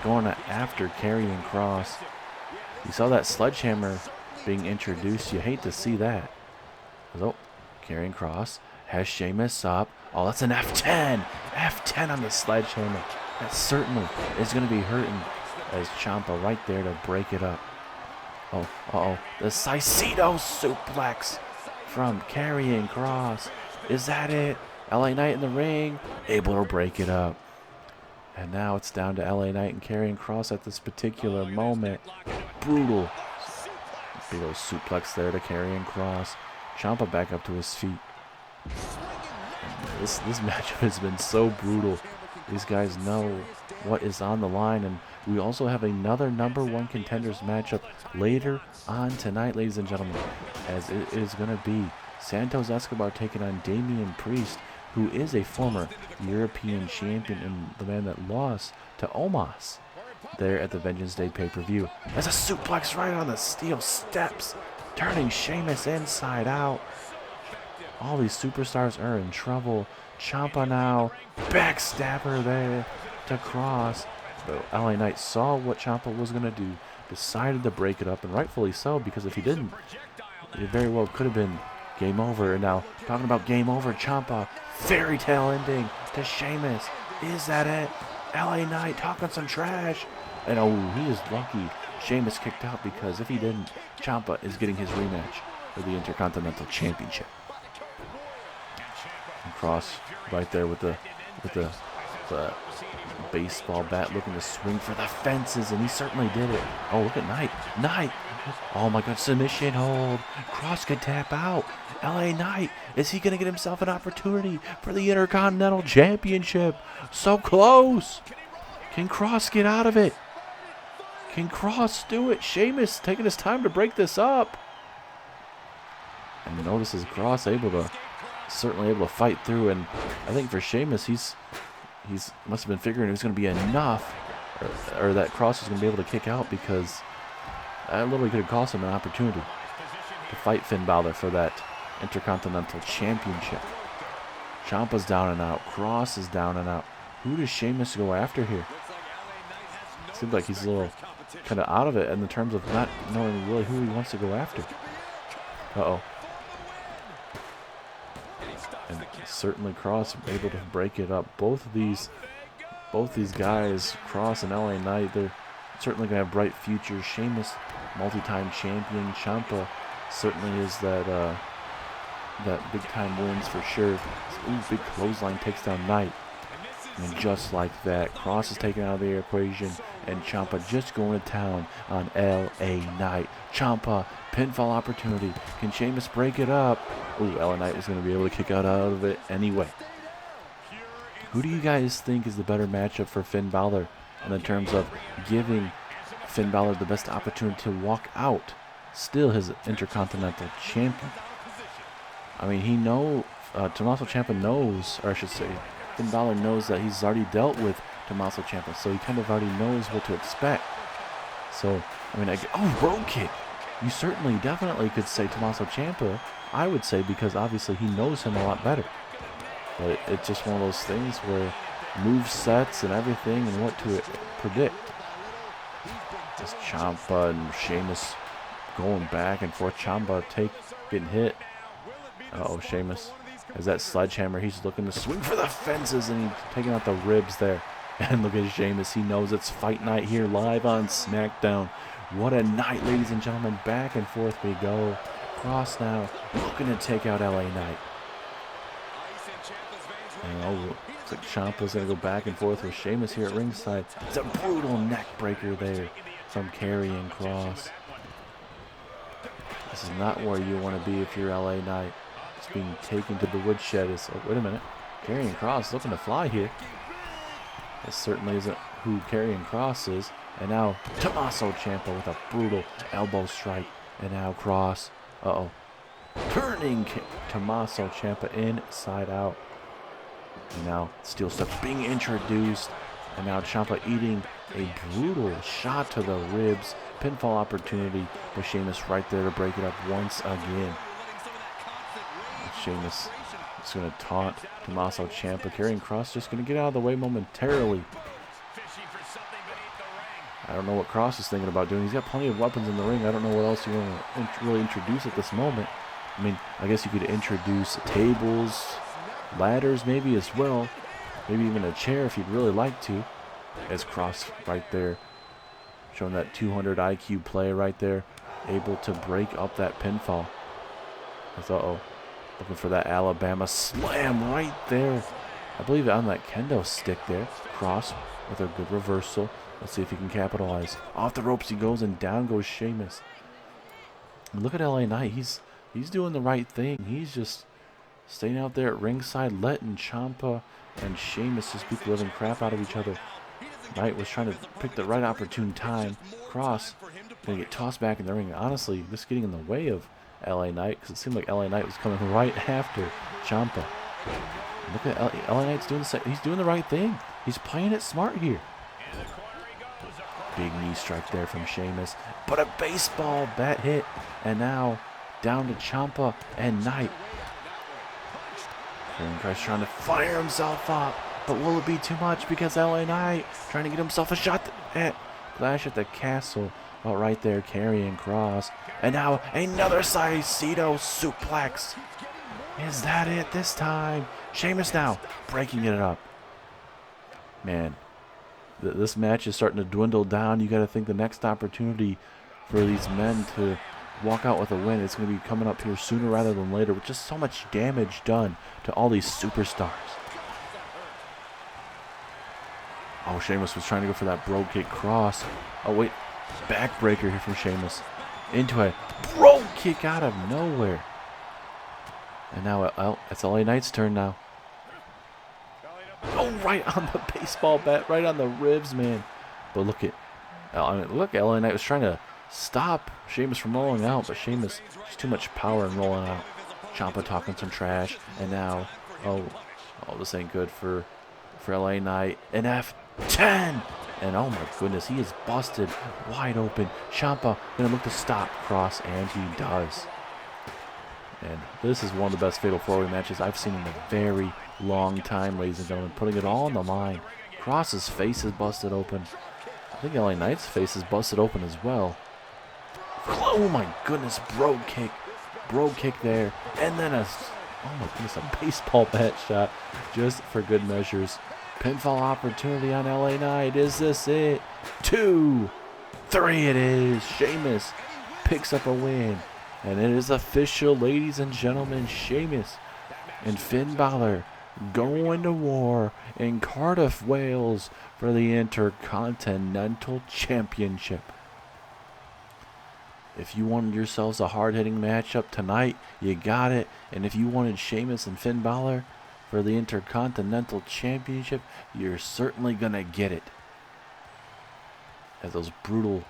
going after Karrion Kross. You saw that sledgehammer being introduced. You hate to see that. Oh, Karrion Kross has Sheamus up. Oh, that's an F10. F10 on the sledgehammer. That certainly is going to be hurting, as Ciampa right there to break it up. Oh, uh-oh. The Saisito suplex from Karrion Kross. Is that it? LA Knight in the ring, able to break it up. And now it's down to LA Knight and Karrion Kross at this particular moment. Brutal. Big old suplex there to Karrion Kross. Ciampa back up to his feet. This matchup has been so brutal. These guys know what is on the line, and we also have another #1 contenders matchup later on tonight, ladies and gentlemen, as it is going to be Santos Escobar taking on Damien Priest, who is a former European champion and the man that lost to Omos there at the Vengeance Day pay-per-view. There's a suplex right on the steel steps, turning Sheamus inside out. All these superstars are in trouble. Ciampa now, backstabber there to Kross. But LA Knight saw what Ciampa was going to do, decided to break it up, and rightfully so, because if he didn't, it very well could have been game over. And now, talking about game over, Ciampa, fairy tale ending to Sheamus. Is that it? LA Knight talking some trash. And oh, he is lucky Sheamus kicked out, because if he didn't, Ciampa is getting his rematch for the Intercontinental Championship. And Kross right there with the baseball bat looking to swing for the fences, and he certainly did it. Oh, look at Knight. Oh my god, submission hold. Kross could tap out. LA Knight, is he going to get himself an opportunity for the Intercontinental Championship? So close. Can Kross get out of it? Can Kross do it? Sheamus taking his time to break this up. And notice is Kross certainly able to fight through, and I think for Sheamus, he's must have been figuring it was going to be enough, or that Kross was going to be able to kick out, because that literally could have cost him an opportunity to fight Finn Balor for that Intercontinental Championship. Ciampa's down and out. Kross is down and out. Who does Sheamus go after here? Seems like he's a little kind of out of it in the terms of not knowing really who he wants to go after. Uh-oh. And certainly Kross able to break it up. Both these guys, Kross and LA Knight, they're certainly going to have bright futures. Sheamus, multi-time champion. Ciampa certainly is that big-time wins for sure. Ooh, big clothesline takes down Knight. And just like that, Kross is taken out of the equation, and Ciampa just going to town on LA Knight. Ciampa, pinfall opportunity. Can Sheamus break it up? Ooh, LA Knight is going to be able to kick out of it anyway. Who do you guys think is the better matchup for Finn Balor in terms of giving Finn Balor the best opportunity to walk out, still his Intercontinental Champion? I mean, Tommaso Ciampa knows, or I should say, Finn Balor knows that he's already dealt with Tommaso Ciampa, so he kind of already knows what to expect. So, I mean, road kick. You certainly, definitely could say Tommaso Ciampa I would say, because obviously he knows him a lot better. But it's just one of those things where move sets and everything and what to predict. This Ciampa and Sheamus going back and forth. Ciampa getting hit. Uh-oh, Sheamus has that sledgehammer. He's looking to swing for the fences, and he's taking out the ribs there. And look at Sheamus. He knows it's fight night here live on Smackdown. What a night, ladies and gentlemen. Back and forth we go. Cross now, looking to take out LA Knight. And looks like Ciampa's going to go back and forth with Sheamus here at ringside. It's a brutal neck breaker there from Karrion Kross. This is not where you want to be if you're LA Knight. It's being taken to the woodshed. Oh, wait a minute. Karrion Kross looking to fly here. This certainly isn't who Karrion Kross is. And now Tommaso Ciampa with a brutal elbow strike. And now Kross. Uh-oh. Turning Tommaso Ciampa inside out. And now steel steps being introduced. And now Ciampa eating a brutal shot to the ribs. Pinfall opportunity. But Sheamus right there to break it up once again. Sheamus is going to taunt Tommaso Ciampa. Karrion Kross just going to get out of the way momentarily. I don't know what Kross is thinking about doing. He's got plenty of weapons in the ring. I don't know what else you want to really introduce at this moment. I mean, I guess you could introduce tables, ladders maybe as well. Maybe even a chair if you'd really like to. As Kross right there, showing that 200 IQ play right there. Able to break up that pinfall. Uh-oh. Looking for that Alabama slam right there. I believe on that kendo stick there. Kross with a good reversal. Let's see if he can capitalize. Off the ropes he goes, and down goes Sheamus. And look at LA Knight. He's doing the right thing. He's just staying out there at ringside, letting Ciampa and Sheamus just beat the living crap out of each other. Knight was trying to pick the right opportune time. Kross going to get tossed back in the ring. Honestly, just getting in the way of LA Knight, because it seemed like LA Knight was coming right after Ciampa. Look at LA Knight's doing he's doing the right thing. He's playing it smart here. Big knee strike there from Sheamus, but a baseball bat hit, and now down to Ciampa and Knight. Karrion Kross trying to fire himself up, but will it be too much because LA Knight trying to get himself a shot at Clash at the Castle. But right there, Karrion Kross, and now another Saito suplex. Is that it this time? Sheamus now breaking it up. Man, this match is starting to dwindle down. You got to think the next opportunity for these men to walk out with a win is going to be coming up here sooner rather than later, with just so much damage done to all these superstars. Oh, Sheamus was trying to go for that bro kick. Kross. Oh, wait. Backbreaker here from Sheamus. Into a bro kick out of nowhere. And now it's LA Knight's turn now. Oh, right on the baseball bat, right on the ribs, man. But look at, look, LA Knight was trying to stop Sheamus from rolling out, but Sheamus just too much power in rolling out. Ciampa talking some trash, and now, oh, this ain't good for LA Knight. An F10, and oh my goodness, he is busted wide open. Ciampa gonna look to stop Kross, and he does. And this is one of the best Fatal 4-Way matches I've seen in a very long time, ladies and gentlemen. Putting it all on the line. Kross's face is busted open. I think LA Knight's face is busted open as well. Oh my goodness, bro kick there. And then a baseball bat shot just for good measures. Pinfall opportunity on LA Knight. Is this it? 2, 3 it is. Sheamus picks up a win. And it is official, ladies and gentlemen. Sheamus and Finn Balor going to war in Cardiff, Wales for the Intercontinental Championship. If you wanted yourselves a hard-hitting matchup tonight, you got it. And if you wanted Sheamus and Finn Balor for the Intercontinental Championship, you're certainly going to get it. As those brutal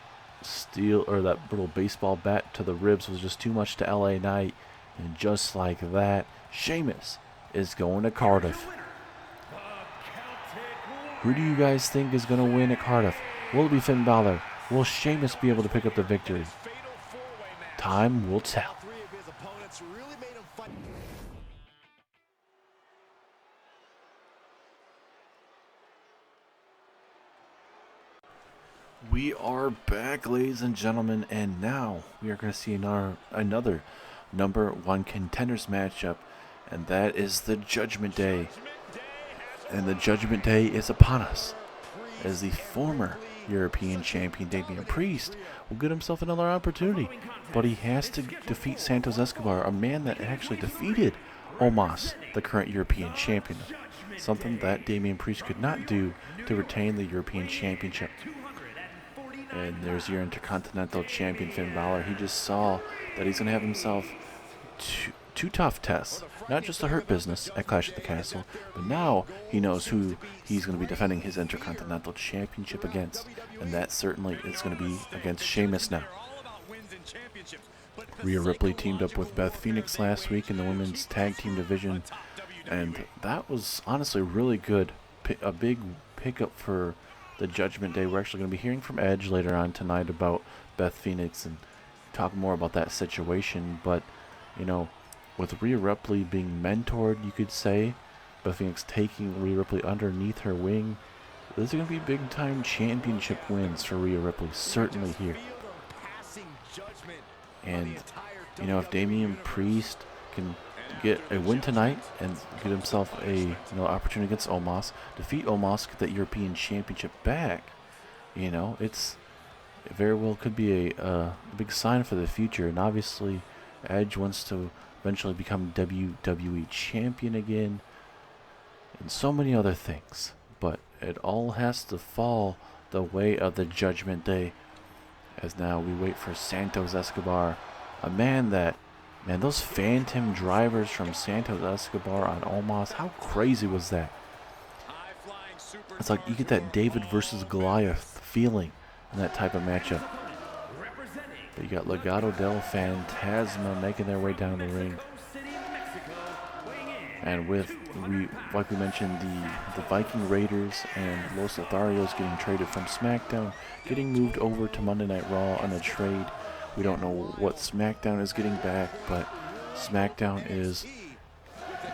that brutal baseball bat to the ribs was just too much to LA Knight. And just like that, Sheamus is going to Cardiff. Who do you guys think is going to win at Cardiff? Will it be Finn Balor? Will Sheamus be able to pick up the victory? Time will tell. We are back, ladies and gentlemen, and now we are going to see another number one contenders matchup, and that is the Judgment Day. And the Judgment Day is upon us, as the former European champion Damien Priest will get himself another opportunity, but he has to defeat Santos Escobar, a man that actually defeated Omos, the current European champion, something that Damien Priest could not do to retain the European Championship. And there's your Intercontinental Champion Finn Balor. He just saw that he's going to have himself two tough tests. Not just the Hurt Business at Clash at the Castle, but now he knows who he's going to be defending his Intercontinental Championship against. And that certainly is going to be against Sheamus now. Rhea Ripley teamed up with Beth Phoenix last week in the women's tag team division. And that was honestly really good. A big pickup for the Judgment Day. We're actually going to be hearing from Edge later on tonight about Beth Phoenix and talk more about that situation. But, you know, with Rhea Ripley being mentored, you could say, Beth Phoenix taking Rhea Ripley underneath her wing, these are going to be big-time championship wins for Rhea Ripley, certainly here. And, you know, if Damien Priest can get a win tonight and get himself a opportunity against Omos, defeat Omos, get that European Championship back, you know, it very well could be a big sign for the future. And obviously, Edge wants to eventually become WWE Champion again, and so many other things. But it all has to fall the way of the Judgment Day, as now we wait for Santos Escobar, a man that, man, those phantom drivers from Santos Escobar on Omos, how crazy was that? It's like you get that David versus Goliath feeling in that type of matchup. But you got Legado del Fantasma making their way down the ring. And like we mentioned, the Viking Raiders and Los Lotharios getting traded from SmackDown, getting moved over to Monday Night Raw on a trade. We don't know what SmackDown is getting back, but SmackDown is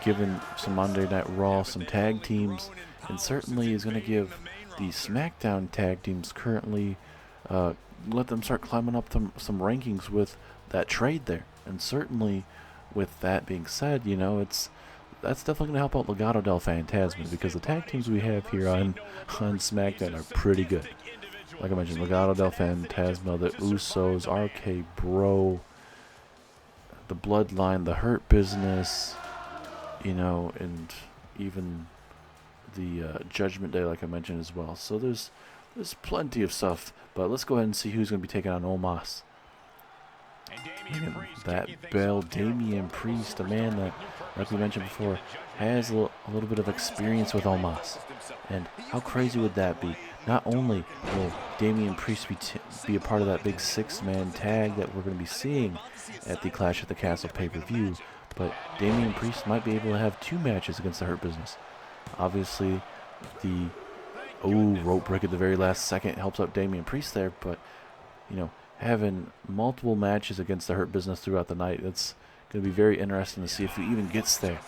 giving some Monday Night Raw some tag teams, and certainly is going to give the SmackDown tag teams currently, let them start climbing up some rankings with that trade there. And certainly, with that being said, you know, that's definitely going to help out Legado del Fantasma, because the tag teams we have here on SmackDown are pretty good. Like I mentioned, Legado del Fantasma, the Usos, RK Bro, the Bloodline, the Hurt Business, you know, and even the Judgment Day, like I mentioned as well. So there's plenty of stuff, but let's go ahead and see who's going to be taking on Omos. And that bell, Damien Priest, a man that, like we mentioned before, has a little bit of experience with Omos. And how crazy would that be? Not only will Damien Priest be a part of that big six-man tag that we're going to be seeing at the Clash at the Castle pay-per-view, but Damien Priest might be able to have two matches against the Hurt Business. Obviously, the rope break at the very last second helps out Damien Priest there, but, you know, having multiple matches against the Hurt Business throughout the night, it's going to be very interesting to see if he even gets there.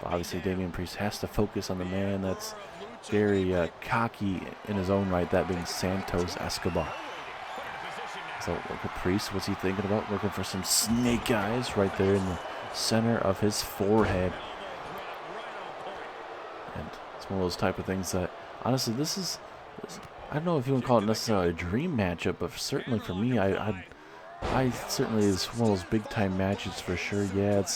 But obviously, Damien Priest has to focus on the man that's very cocky in his own right, that being Santos Escobar. So look at Priest, what's he thinking about? Looking for some snake eyes right there in the center of his forehead. And it's one of those type of things that, honestly, I don't know if you want to call it necessarily a dream matchup, but certainly for me, I certainly, it's one of those big time matches for sure. Yeah,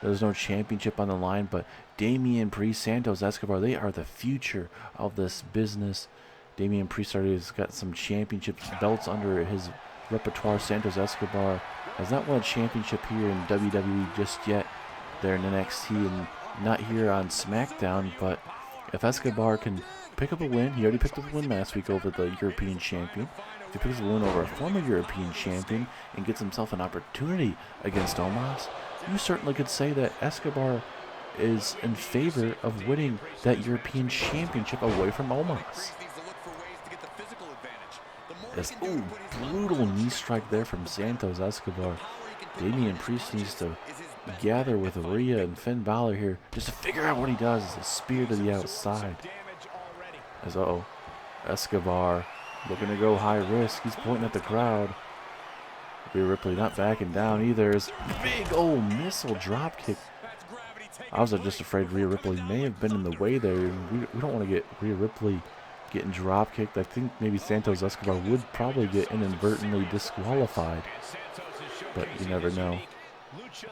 there's no championship on the line, but Damien Priest, Santos Escobar, they are the future of this business. Damien Priest already has got some championship belts under his repertoire. Santos Escobar has not won a championship here in WWE just yet. They're in NXT and not here on SmackDown, but if Escobar can pick up a win, he already picked up a win last week over the European champion. If he picks up a win over a former European champion and gets himself an opportunity against Omos, you certainly could say that Escobar is in favor of winning that European championship away from Omos. Brutal knee strike there from Santos Escobar. Damien Priest needs to gather with Rhea and Finn Balor here just to figure out what he does. It's a spear to the outside. As Escobar Looking to go high risk. He's pointing at the crowd. Rhea Ripley not backing down either. It's big old missile drop kick. I was just afraid Rhea Ripley may have been in the way there. We don't want to get Rhea Ripley getting drop kicked. I think maybe Santos Escobar would probably get inadvertently disqualified. But you never know.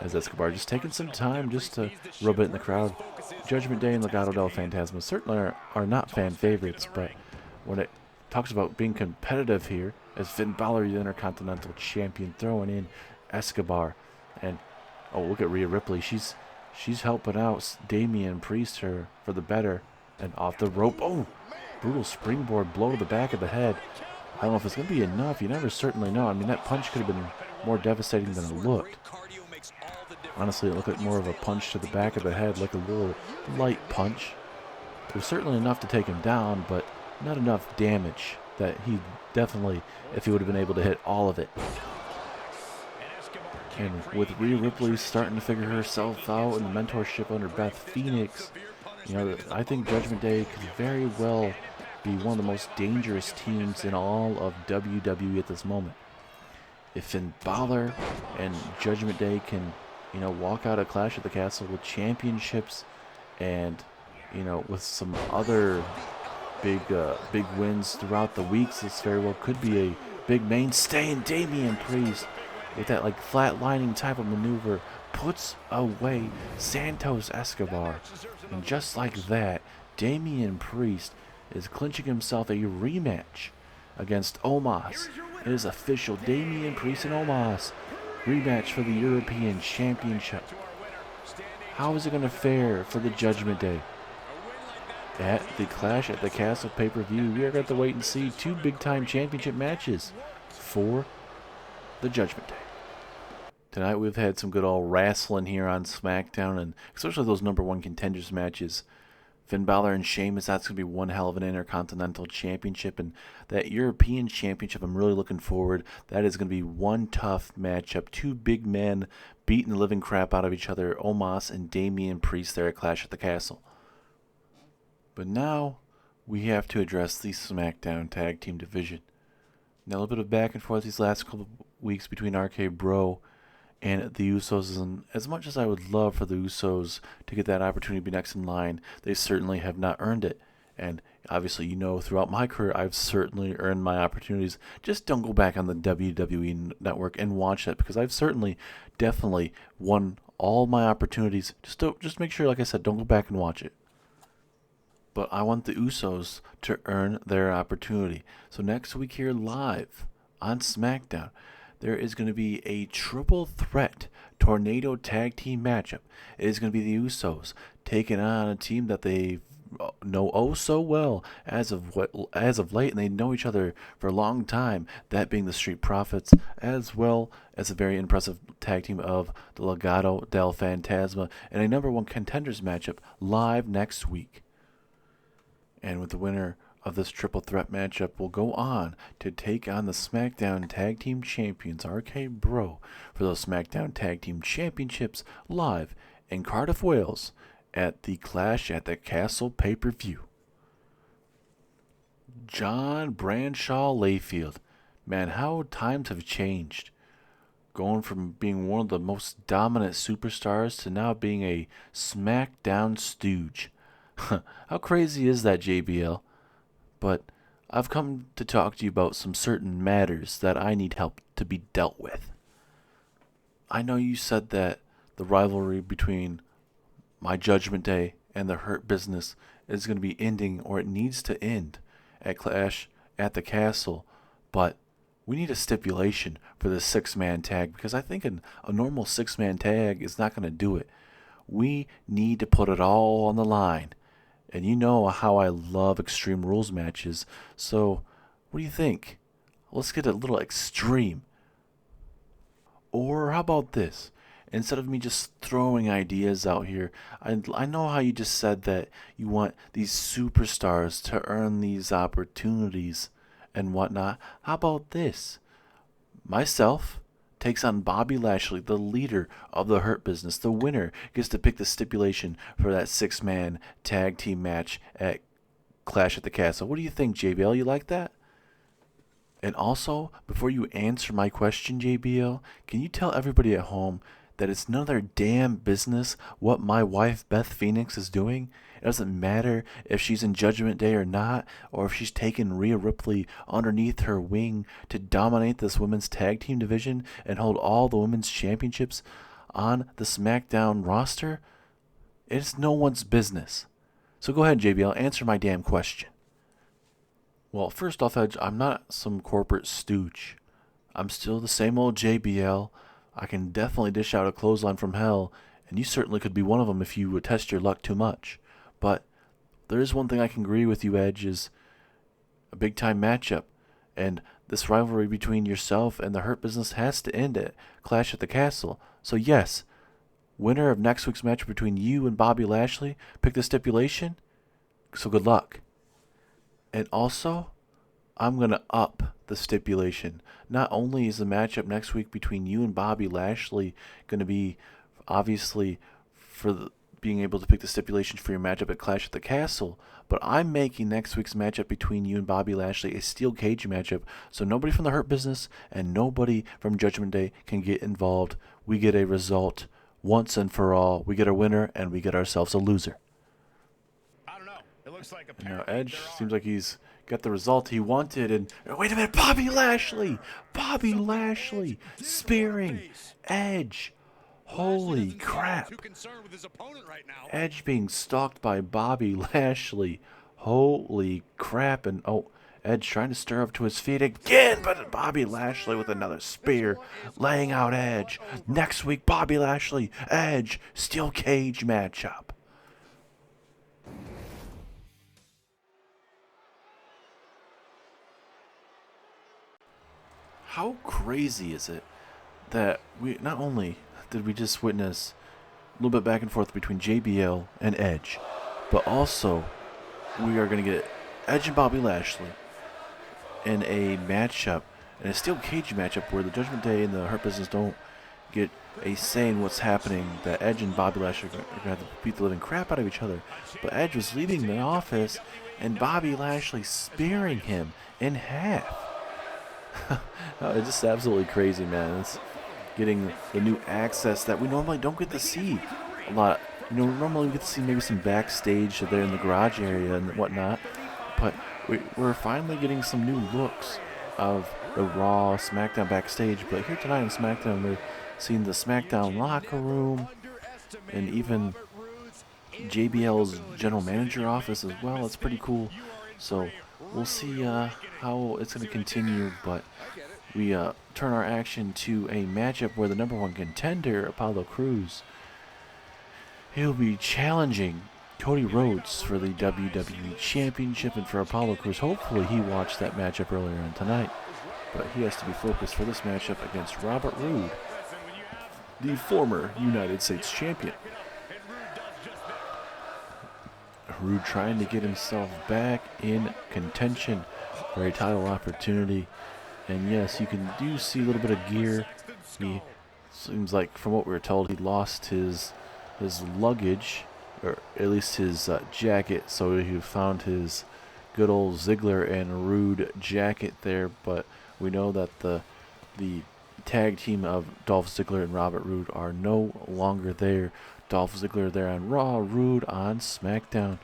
As Escobar just taking some time just to rub it in the crowd. Judgment Day and Legado del Fantasma certainly are not fan favorites, but when it talks about being competitive here, as Finn Balor, the Intercontinental Champion, throwing in Escobar. And, oh, look at Rhea Ripley. She's helping out Damien Priest her for the better. And off the rope. Oh, brutal springboard blow to the back of the head. I don't know if it's going to be enough. You never certainly know. I mean, that punch could have been more devastating than it looked. Honestly, it looked like more of a punch to the back of the head, like a little light punch. It was certainly enough to take him down, but not enough damage that he definitely, if he would have been able to hit all of it. And with Rhea Ripley starting to figure herself out in the mentorship under Beth Phoenix, you know, I think Judgment Day could very well be one of the most dangerous teams in all of WWE at this moment. If Finn Balor and Judgment Day can, you know, walk out of Clash at the Castle with championships and, you know, with some other big wins throughout the weeks, this very well could be a big mainstay. And Damien Priest, with that like flatlining type of maneuver, puts away Santos Escobar. And just like that, Damien Priest is clinching himself a rematch against Omos. It is official. Damien Priest and Omos rematch for the European Championship. How is it going to fare for the Judgment Day? At the Clash at the Castle pay-per-view, we are going to have to wait and see two big-time championship matches for the Judgment Day. Tonight we've had some good old wrestling here on SmackDown, and especially those #1 contenders matches. Finn Balor and Sheamus, that's going to be one hell of an Intercontinental Championship. And that European Championship, I'm really looking forward. That is going to be one tough matchup. Two big men beating the living crap out of each other. Omos and Damien Priest there at Clash at the Castle. But now we have to address the SmackDown Tag Team Division. Now a little bit of back and forth these last couple of weeks between RK Bro and the Usos, and as much as I would love for the Usos to get that opportunity to be next in line, they certainly have not earned it. And obviously, you know, throughout my career, I've certainly earned my opportunities. Just don't go back on the WWE Network and watch that, because I've certainly, definitely won all my opportunities. Just make sure, like I said, don't go back and watch it. But I want the Usos to earn their opportunity. So next week here live on SmackDown, there is going to be a triple threat tornado tag team matchup. It is going to be the Usos taking on a team that they know oh so well as of late, and they know each other for a long time, that being the Street Profits, as well as a very impressive tag team of the Legado del Fantasma, and a #1 contenders matchup live next week. And with the winner of this triple threat matchup will go on to take on the SmackDown Tag Team Champions, RK Bro, for those SmackDown Tag Team Championships live in Cardiff, Wales at the Clash at the Castle pay-per-view. John Bradshaw Layfield. Man, how times have changed. Going from being one of the most dominant superstars to now being a SmackDown stooge. How crazy is that, JBL? But I've come to talk to you about some certain matters that I need help to be dealt with. I know you said that the rivalry between my Judgment Day and the Hurt Business is going to be ending, or it needs to end, at Clash at the Castle, but we need a stipulation for the 6-man tag, because I think a normal 6-man tag is not going to do it. We need to put it all on the line. And you know how I love Extreme Rules matches, so what do you think? Let's get a little extreme. Or how about this? Instead of me just throwing ideas out here, I know how you just said that you want these superstars to earn these opportunities and whatnot. How about this? Myself takes on Bobby Lashley, the leader of the Hurt Business. The winner gets to pick the stipulation for that 6-man tag team match at Clash at the Castle. What do you think, JBL? You like that? And also, before you answer my question, JBL, can you tell everybody at home that it's none of their damn business what my wife Beth Phoenix is doing? It doesn't matter if she's in Judgment Day or not, or if she's taken Rhea Ripley underneath her wing to dominate this women's tag team division and hold all the women's championships on the SmackDown roster. It's no one's business. So go ahead, JBL, answer my damn question. Well, first off, Edge, I'm not some corporate stooge. I'm still the same old JBL. I can definitely dish out a clothesline from hell, and you certainly could be one of them if you would test your luck too much. But there is one thing I can agree with you, Edge, is a big-time matchup. And this rivalry between yourself and the Hurt Business has to end at Clash at the Castle. So yes, winner of next week's match between you and Bobby Lashley, pick the stipulation. So good luck. And also, I'm going to up the stipulation. Not only is the matchup next week between you and Bobby Lashley going to be, obviously, for being able to pick the stipulation for your matchup at Clash at the Castle, but I'm making next week's matchup between you and Bobby Lashley a steel cage matchup, so nobody from the Hurt Business and nobody from Judgment Day can get involved. We get a result once and for all. We get a winner, and we get ourselves a loser. Now Edge seems like he's got the result he wanted, and wait a minute, Bobby Lashley spearing Edge. Holy crap. Edge being stalked by Bobby Lashley. Holy crap. And Edge trying to stir up to his feet again, but Bobby Lashley with another spear, laying out Edge. Next week, Bobby Lashley, Edge, steel cage matchup. How crazy is it that we not only did we just witness a little bit back and forth between JBL and Edge, but also we are going to get Edge and Bobby Lashley in a matchup, in a steel cage matchup where the Judgment Day and the Hurt Business don't get a say in what's happening, that Edge and Bobby Lashley are going to have to beat the living crap out of each other. But Edge was leaving the office and Bobby Lashley spearing him in half. It's just absolutely crazy, man. It's getting the new access that we normally don't get to see a lot. Normally we get to see maybe some backstage there in the garage area and whatnot, but we're finally getting some new looks of the Raw, SmackDown backstage. But here tonight in SmackDown, we're seeing the SmackDown locker room and even JBL's general manager office as well. It's pretty cool. So we'll see how it's going to continue, but we turn our action to a matchup where the number one contender, Apollo Crews, he'll be challenging Cody Rhodes for the WWE Championship. And for Apollo Crews, hopefully he watched that matchup earlier on tonight, but he has to be focused for this matchup against Robert Roode, the former United States Champion. Roode trying to get himself back in contention for a title opportunity. And yes, you do see a little bit of gear. He seems like, from what we were told, he lost his luggage, or at least his jacket. So he found his good old Ziggler and Roode jacket there. But we know that the tag team of Dolph Ziggler and Robert Roode are no longer there. Dolph Ziggler there on Raw, Roode on SmackDown.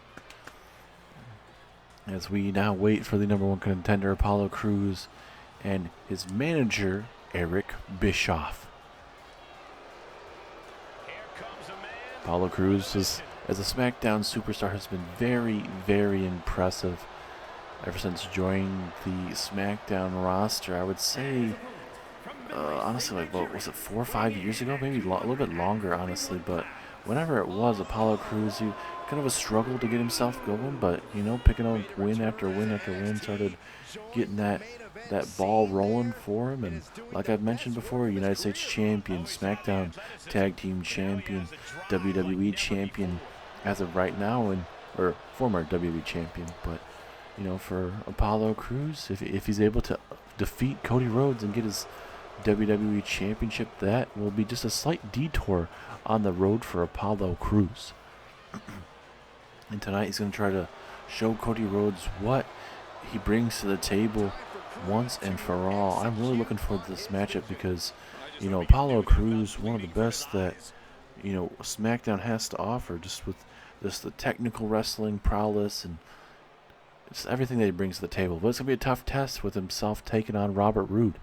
As we now wait for the number one contender, Apollo Crews, and his manager, Eric Bischoff. Apollo Crews, as a SmackDown superstar, has been very, very impressive ever since joining the SmackDown roster. I would say, honestly, like, what was it, 4 or 5 years ago? Maybe a little bit longer, honestly, but whenever it was, Apollo Crews, he kind of a struggle to get himself going, but, picking up win after win after win, started getting that ball rolling for him. And like I've mentioned before, United States Champion, SmackDown Tag Team Champion, WWE Champion as of right now, or former WWE Champion. But, for Apollo Crews, if he's able to defeat Cody Rhodes and get his WWE Championship, that will be just a slight detour on the road for Apollo Crews. And tonight he's going to try to show Cody Rhodes what he brings to the table once and for all. I'm really looking forward to this matchup because, Apollo Crews, one of the best that, SmackDown has to offer, just with the technical wrestling prowess and it's everything that he brings to the table. But it's going to be a tough test with himself taking on Robert Roode.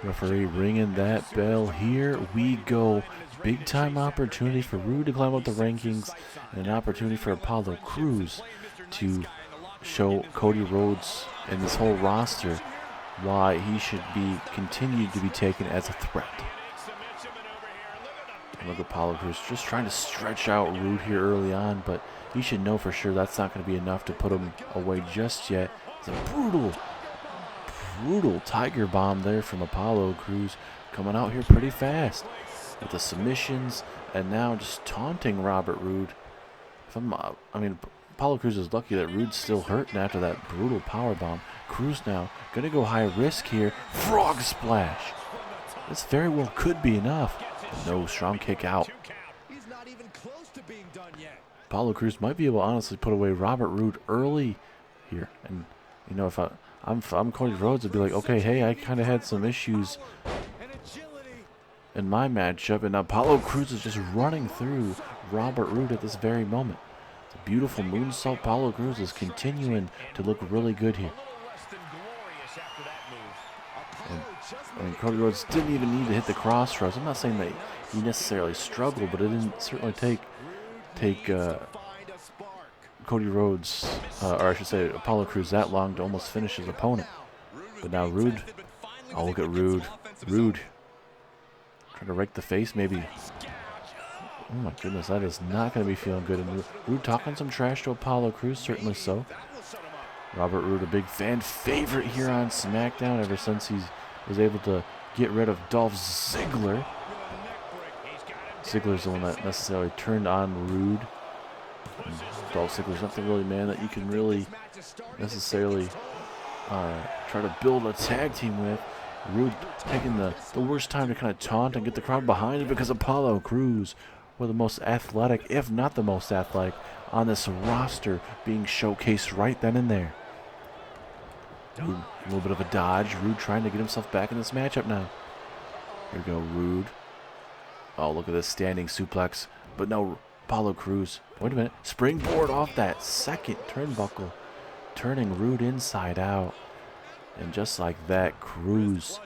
Referee ringing that bell. Here we go. Big time opportunity for Roode to climb up the rankings and an opportunity for Apollo Crews to show Cody Rhodes and this whole roster why he should be continued to be taken as a threat. And look at Apollo Crews just trying to stretch out Roode here early on, but he should know for sure that's not going to be enough to put him away just yet. It's a brutal Tiger Bomb there from Apollo Crews, coming out here pretty fast with the submissions and now just taunting Robert Roode. Apollo Crews is lucky that Roode's still hurting after that brutal power bomb. Crews now gonna go high risk here. Frog splash. This very well could be enough. No, strong kick out. Apollo Crews might be able to honestly put away Robert Roode early here. And if I'm Cody Rhodes, I'd be like, okay, hey, I kind of had some issues in my matchup, and Apollo Crews is just running through Robert Roode at this very moment. It's a beautiful moonsault. Apollo Crews is continuing to look really good here. And Cody Rhodes didn't even need to hit the crossroads. I'm not saying that he necessarily struggled, but it didn't certainly take Cody Rhodes, or I should say Apollo Crews, that long to almost finish his opponent. But now Roode, oh, look at Roode. Roode trying to rake the face, maybe. Oh my goodness, that is not going to be feeling good. And Roode talking some trash to Apollo Crews, certainly so. Robert Roode, a big fan favorite here on SmackDown ever since he was able to get rid of Dolph Ziggler. Ziggler's the one that necessarily turned on Roode. And Dolph Ziggler's not the really man that you can really necessarily try to build a tag team with. Roode taking the worst time to kind of taunt and get the crowd behind it because Apollo Crews, one of the most athletic, if not the most athletic, on this roster, being showcased right then and there. Roode, a little bit of a dodge. Roode trying to get himself back in this matchup now. Here we go, Roode. Oh, look at this standing suplex. But no, Apollo Crews. Wait a minute. Springboard off that second turnbuckle, turning Roode inside out. And just like that, Crews,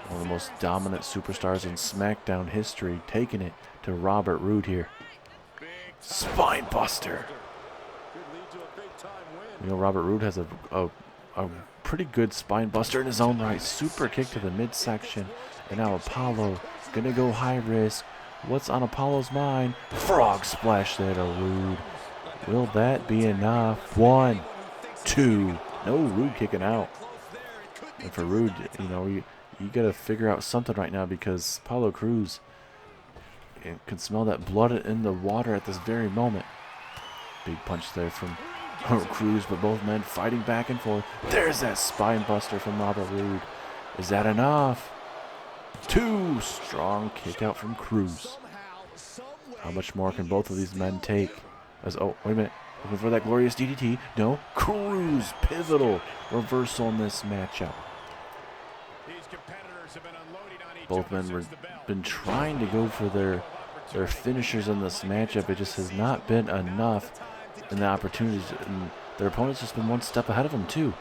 one of the most dominant superstars in SmackDown history, taking it to Robert Roode here. Spine buster. Robert Roode has a pretty good spine buster in his own right. Super kick to the midsection. And now Apollo going to go high risk. What's on Apollo's mind? Frog splash there to Roode. Will that be enough? 1, 2. No, Roode kicking out. And for Roode, you got to figure out something right now because Apollo Crews can smell that blood in the water at this very moment. Big punch there from Crews, but both men fighting back and forth. There's that spine buster from Robert Roode. Is that enough? 2. Strong kick out from Crews. How much more can both of these men take? Oh, wait a minute. Looking for that glorious DDT. No. Crews, pivotal reversal in this matchup. Both men have been trying to go for their finishers in this matchup. It just has not been enough in the opportunities. And their opponents just been one step ahead of them, too.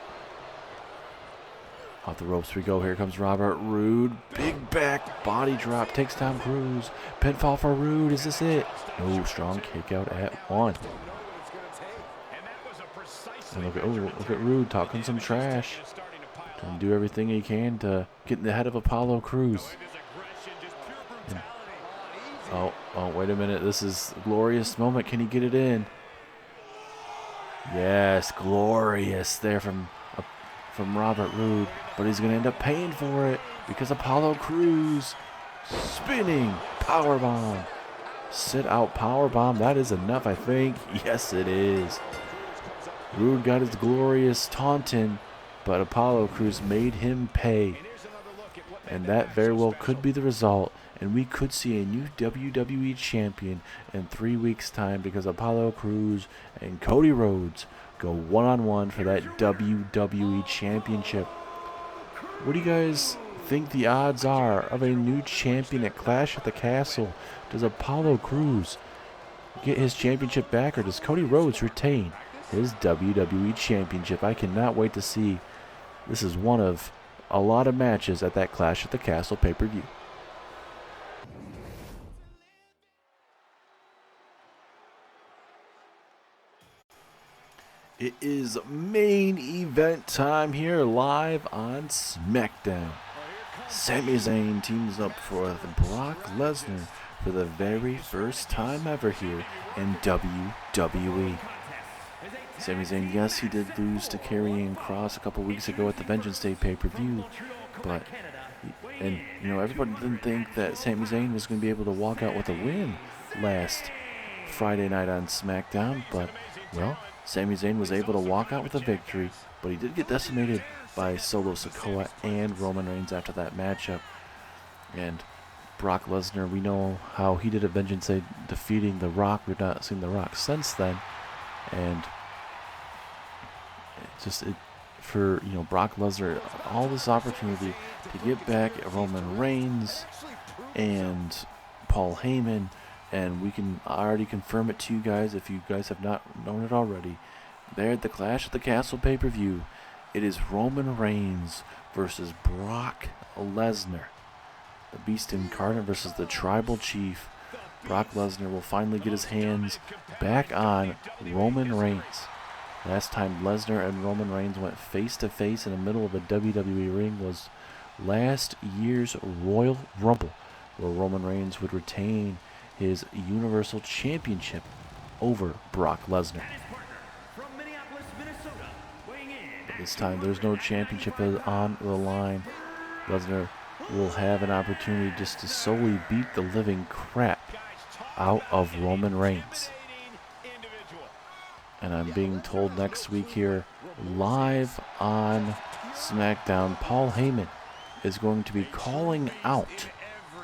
Off the ropes we go. Here comes Robert Roode. Big back body drop. Takes down Crews. Pinfall for Roode. Is this it? No. Strong kick out at 1. And look at Roode talking some trash. Trying to do everything he can to get in the head of Apollo Crews. And, oh, wait a minute. This is a glorious moment. Can he get it in? Yes, glorious there from Robert Roode, but he's going to end up paying for it because Apollo Crews spinning powerbomb. Sit out powerbomb. That is enough, I think. Yes, it is. Roode got his glorious taunting, but Apollo Crews made him pay. And that very well could be the result, and we could see a new WWE champion in 3 weeks' time because Apollo Crews and Cody Rhodes go one-on-one for that WWE Championship. What do you guys think the odds are of a new champion at Clash at the Castle? Does Apollo Crews get his championship back, or does Cody Rhodes retain his WWE Championship? I cannot wait to see. This is one of a lot of matches at that Clash at the Castle pay-per-view. It is main event time here live on Smackdown. Sami Zayn teams up for Brock Lesnar for the very first time ever here in WWE. Sami Zayn, yes, he did lose to Karrion Kross a couple weeks ago at the Vengeance Day pay-per-view, but, everybody didn't think that Sami Zayn was going to be able to walk out with a win last Friday night on SmackDown, but, well, Sami Zayn was able to walk out with a victory, but he did get decimated by Solo Sikoa and Roman Reigns after that matchup. And Brock Lesnar, we know how he did at Vengeance Day defeating The Rock. We've not seen The Rock since then. And for Brock Lesnar, all this opportunity to get back at Roman Reigns and Paul Heyman. And we can already confirm it to you guys if you guys have not known it already. There at the Clash at the Castle pay-per-view, it is Roman Reigns versus Brock Lesnar. The Beast Incarnate versus the Tribal Chief. Brock Lesnar will finally get his hands back on Roman Reigns. Last time Lesnar and Roman Reigns went face-to-face in the middle of a WWE ring was last year's Royal Rumble, where Roman Reigns would retain his Universal Championship over Brock Lesnar. But this time there's no championship on the line. Lesnar will have an opportunity just to solely beat the living crap out of Roman Reigns. And I'm being told next week here, live on SmackDown, Paul Heyman is going to be calling out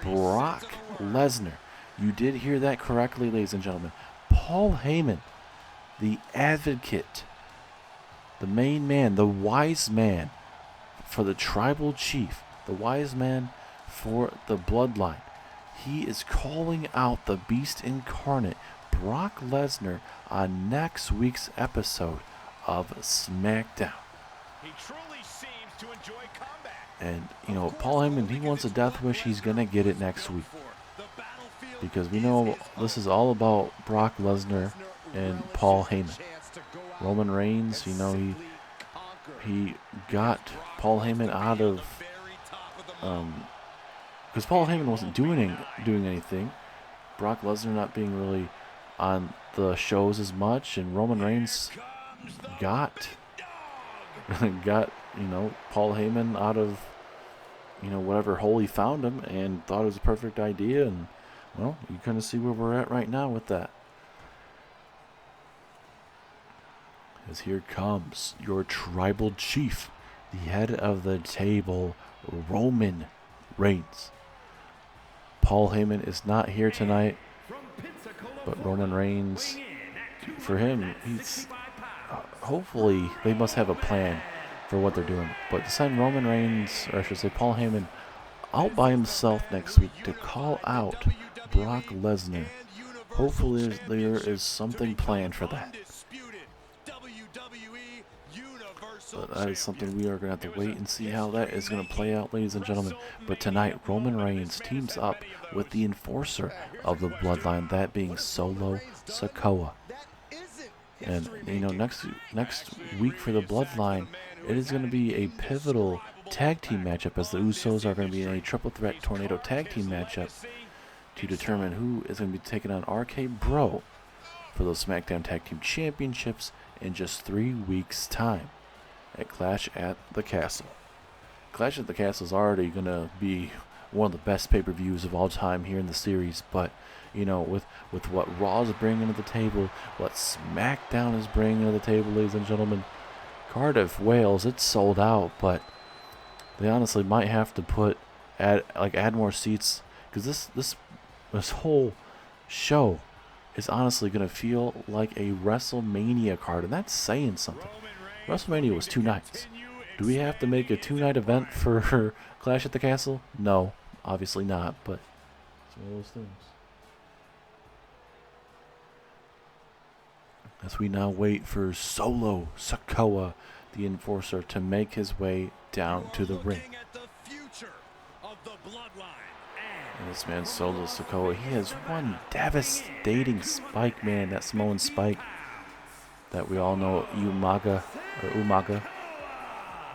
Brock Lesnar. You did hear that correctly, ladies and gentlemen. Paul Heyman, the advocate, the main man, the wise man for the Tribal Chief, the wise man for the Bloodline. He is calling out the Beast Incarnate, Brock Lesnar, on next week's episode of SmackDown. He truly seems to enjoy combat. And, Paul Heyman, he wants a death wish. He's going to get it next week. Because we know this is all about Brock Lesnar and Paul Heyman. Roman Reigns, he got Paul Heyman out of, because Paul Heyman wasn't doing anything. Brock Lesnar not being really on the shows as much, and Roman Reigns got Paul Heyman out of whatever hole he found him, and thought it was a perfect idea. And well, you kind of see where we're at right now with that. As here comes your Tribal Chief, the head of the table, Roman Reigns. Paul Heyman is not here tonight, but Roman Reigns, for him, he's hopefully they must have a plan for what they're doing. But to send Roman Reigns, or I should say Paul Heyman, out by himself next week to call out Brock Lesnar, hopefully there is something planned for that. But that is something we are going to have to wait and see how that is going to play out, ladies and gentlemen. But tonight, Roman Reigns teams up with the enforcer of the Bloodline, that being Solo Sikoa. And, next week for the Bloodline, it is going to be a pivotal tag team matchup, as the Usos are going to be in a triple threat tornado tag team matchup to determine who is going to be taking on RK Bro for those SmackDown Tag Team Championships in just 3 weeks' time at Clash at the Castle. Clash at the Castle is already going to be one of the best pay-per-views of all time here in the series, but with what Raw is bringing to the table, what SmackDown is bringing to the table, ladies and gentlemen, Cardiff, Wales, it's sold out, but they honestly might have to add more seats, because this whole show is honestly going to feel like a WrestleMania card, and that's saying something. WrestleMania was 2 nights. Do we have to make a 2-night event for Clash at the Castle? No, obviously not, but it's one of those things. As we now wait for Solo Sikoa, the Enforcer, to make his way down to the ring. And this man, Solo Sikoa, he has one devastating spike, man. That Samoan spike that we all know, Umaga.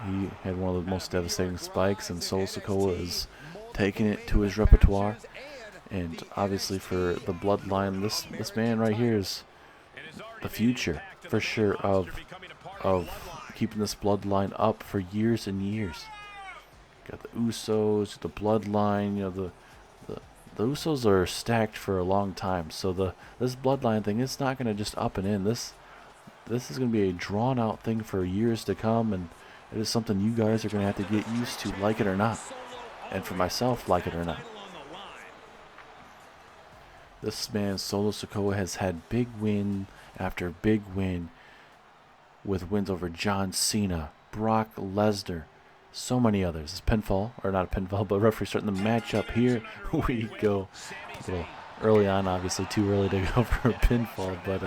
He had one of the most devastating spikes, and Solo Sikoa is taking it to his repertoire. And obviously for the Bloodline, this man right here is the future, for sure, of keeping this Bloodline up for years and years. Got the Usos, the Bloodline, you know, the Usos are stacked for a long time, so this Bloodline thing is not going to just up and in. This is going to be a drawn out thing for years to come, and it is something you guys are going to have to get used to, like it or not. And for myself, like it or not. This man, Solo Sikoa, has had big win after big win, with wins over John Cena, Brock Lesnar, so many others. It's pinfall, or not a pinfall, but referee starting the matchup. Here we go. A little early on, obviously too early to go for a pinfall, but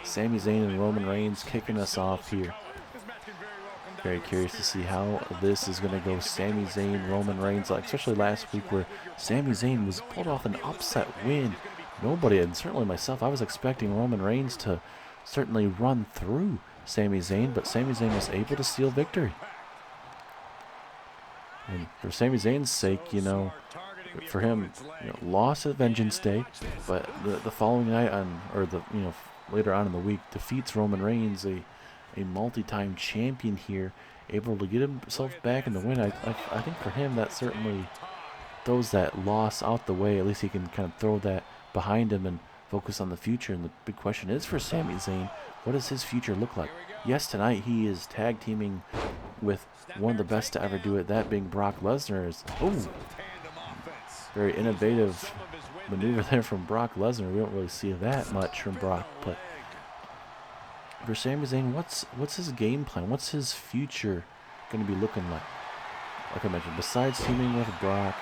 Sami Zayn and Roman Reigns kicking us off here. Very curious to see how this is going to go. Sami Zayn, Roman Reigns, especially last week where Sami Zayn was pulled off an upset win. Nobody, and certainly myself, I was expecting Roman Reigns to certainly run through Sami Zayn, but Sami Zayn was able to steal victory. And for Sami Zayn's sake, you know, for him, you know, loss at Vengeance Day, but the following night later on in the week, defeats Roman Reigns, a multi-time champion here, able to get himself back in the win. I think for him that certainly throws that loss out the way. At least he can kind of throw that behind him and focus on the future. And the big question is for Sami Zayn, what does his future look like? Yes, tonight he is tag teaming with one of the best to ever do it, that being Brock Lesnar. Very innovative maneuver there from Brock Lesnar. We don't really see that much from Brock, but for Sami Zayn, what's his game plan? What's his future going to be looking like? Like I mentioned, besides teaming with Brock,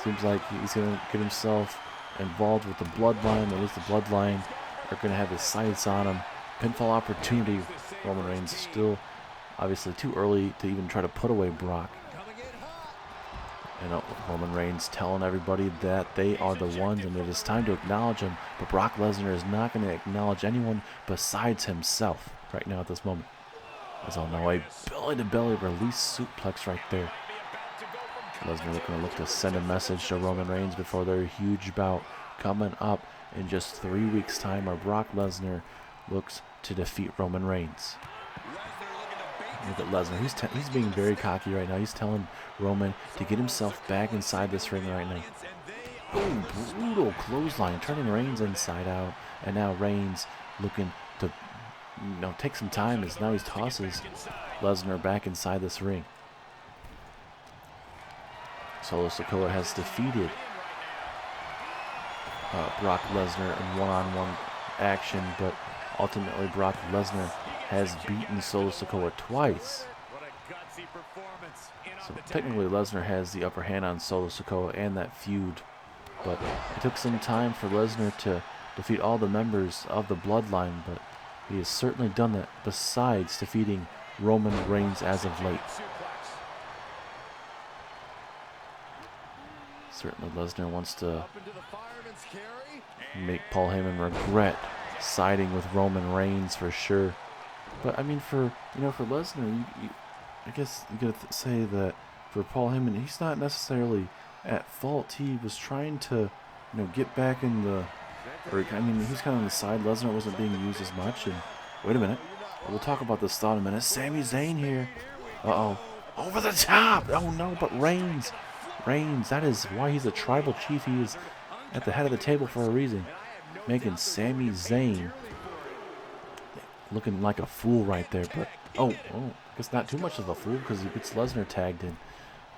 seems like he's going to get himself involved with the Bloodline. At least the Bloodline are going to have his sights on him. Pinfall opportunity. Roman Reigns still obviously too early to even try to put away Brock. And Roman Reigns telling everybody that they are the ones and it is time to acknowledge him. But Brock Lesnar is not going to acknowledge anyone besides himself right now at this moment. As I'll know, a belly-to-belly release suplex right there. Lesnar going to look to send a message to Roman Reigns before their huge bout coming up in just 3 weeks' time, where Brock Lesnar looks to defeat Roman Reigns. Look at Lesnar. He's being very cocky right now. He's telling Roman to get himself back inside this ring right now. Boom, brutal clothesline, turning Reigns inside out. And now Reigns looking to take some time, as now he tosses Lesnar back inside this ring. Solo Sikoa has defeated Brock Lesnar in one-on-one action, but ultimately Brock Lesnar has beaten Solo Sikoa twice. So technically Lesnar has the upper hand on Solo Sikoa and that feud, but it took some time for Lesnar to defeat all the members of the Bloodline, but he has certainly done that, besides defeating Roman Reigns as of late. Certainly Lesnar wants to make Paul Heyman regret siding with Roman Reigns for sure. But I mean, for Lesnar, I guess you gotta say that for Paul Heyman, he's not necessarily at fault. He was trying to, get back in the, he's kind of on the side. Lesnar wasn't being used as much. And wait a minute, we'll talk about this thought in a minute. Sami Zayn here. Over the top. Oh no, but Reigns, that is why he's a tribal chief. He is at the head of the table for a reason, making Sami Zayn looking like a fool right there. But I guess not too much of a fool, because he gets Lesnar tagged in.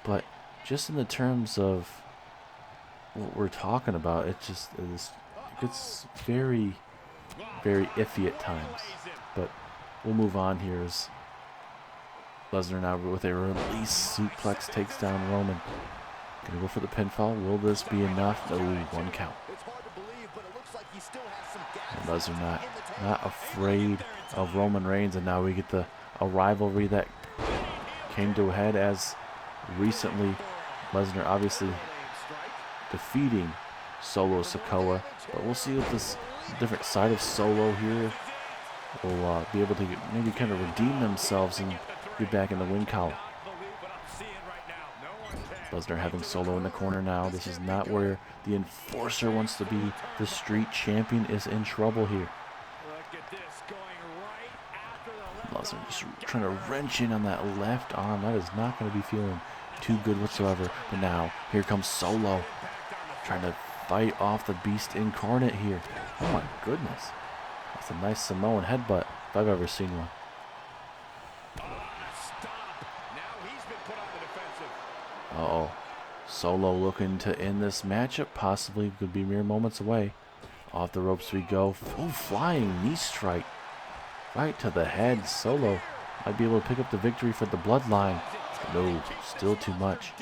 But just in the terms of what we're talking about, it gets very very iffy at times. But we'll move on here as Lesnar now with a release suplex takes down Roman. Gonna go for the pinfall. Will this be enough? No, one count. And Lesnar not afraid of Roman Reigns, and now we get a rivalry that came to a head as recently Lesnar obviously defeating Solo Sikoa, but we'll see if this different side of Solo here will be able to maybe kind of redeem themselves and be back in the win column. Lesnar having Solo in the corner now. This is not where the Enforcer wants to be. The Street Champion is in trouble here. Lesnar just trying to wrench in on that left arm. That is not going to be feeling too good whatsoever. But now, here comes Solo. Trying to fight off the Beast Incarnate here. Oh my goodness. That's a nice Samoan headbutt if I've ever seen one. Uh-oh. Solo looking to end this matchup. Possibly could be mere moments away. Off the ropes we go. Full flying knee strike. Right to the head. Solo might be able to pick up the victory for the Bloodline. No, still too much.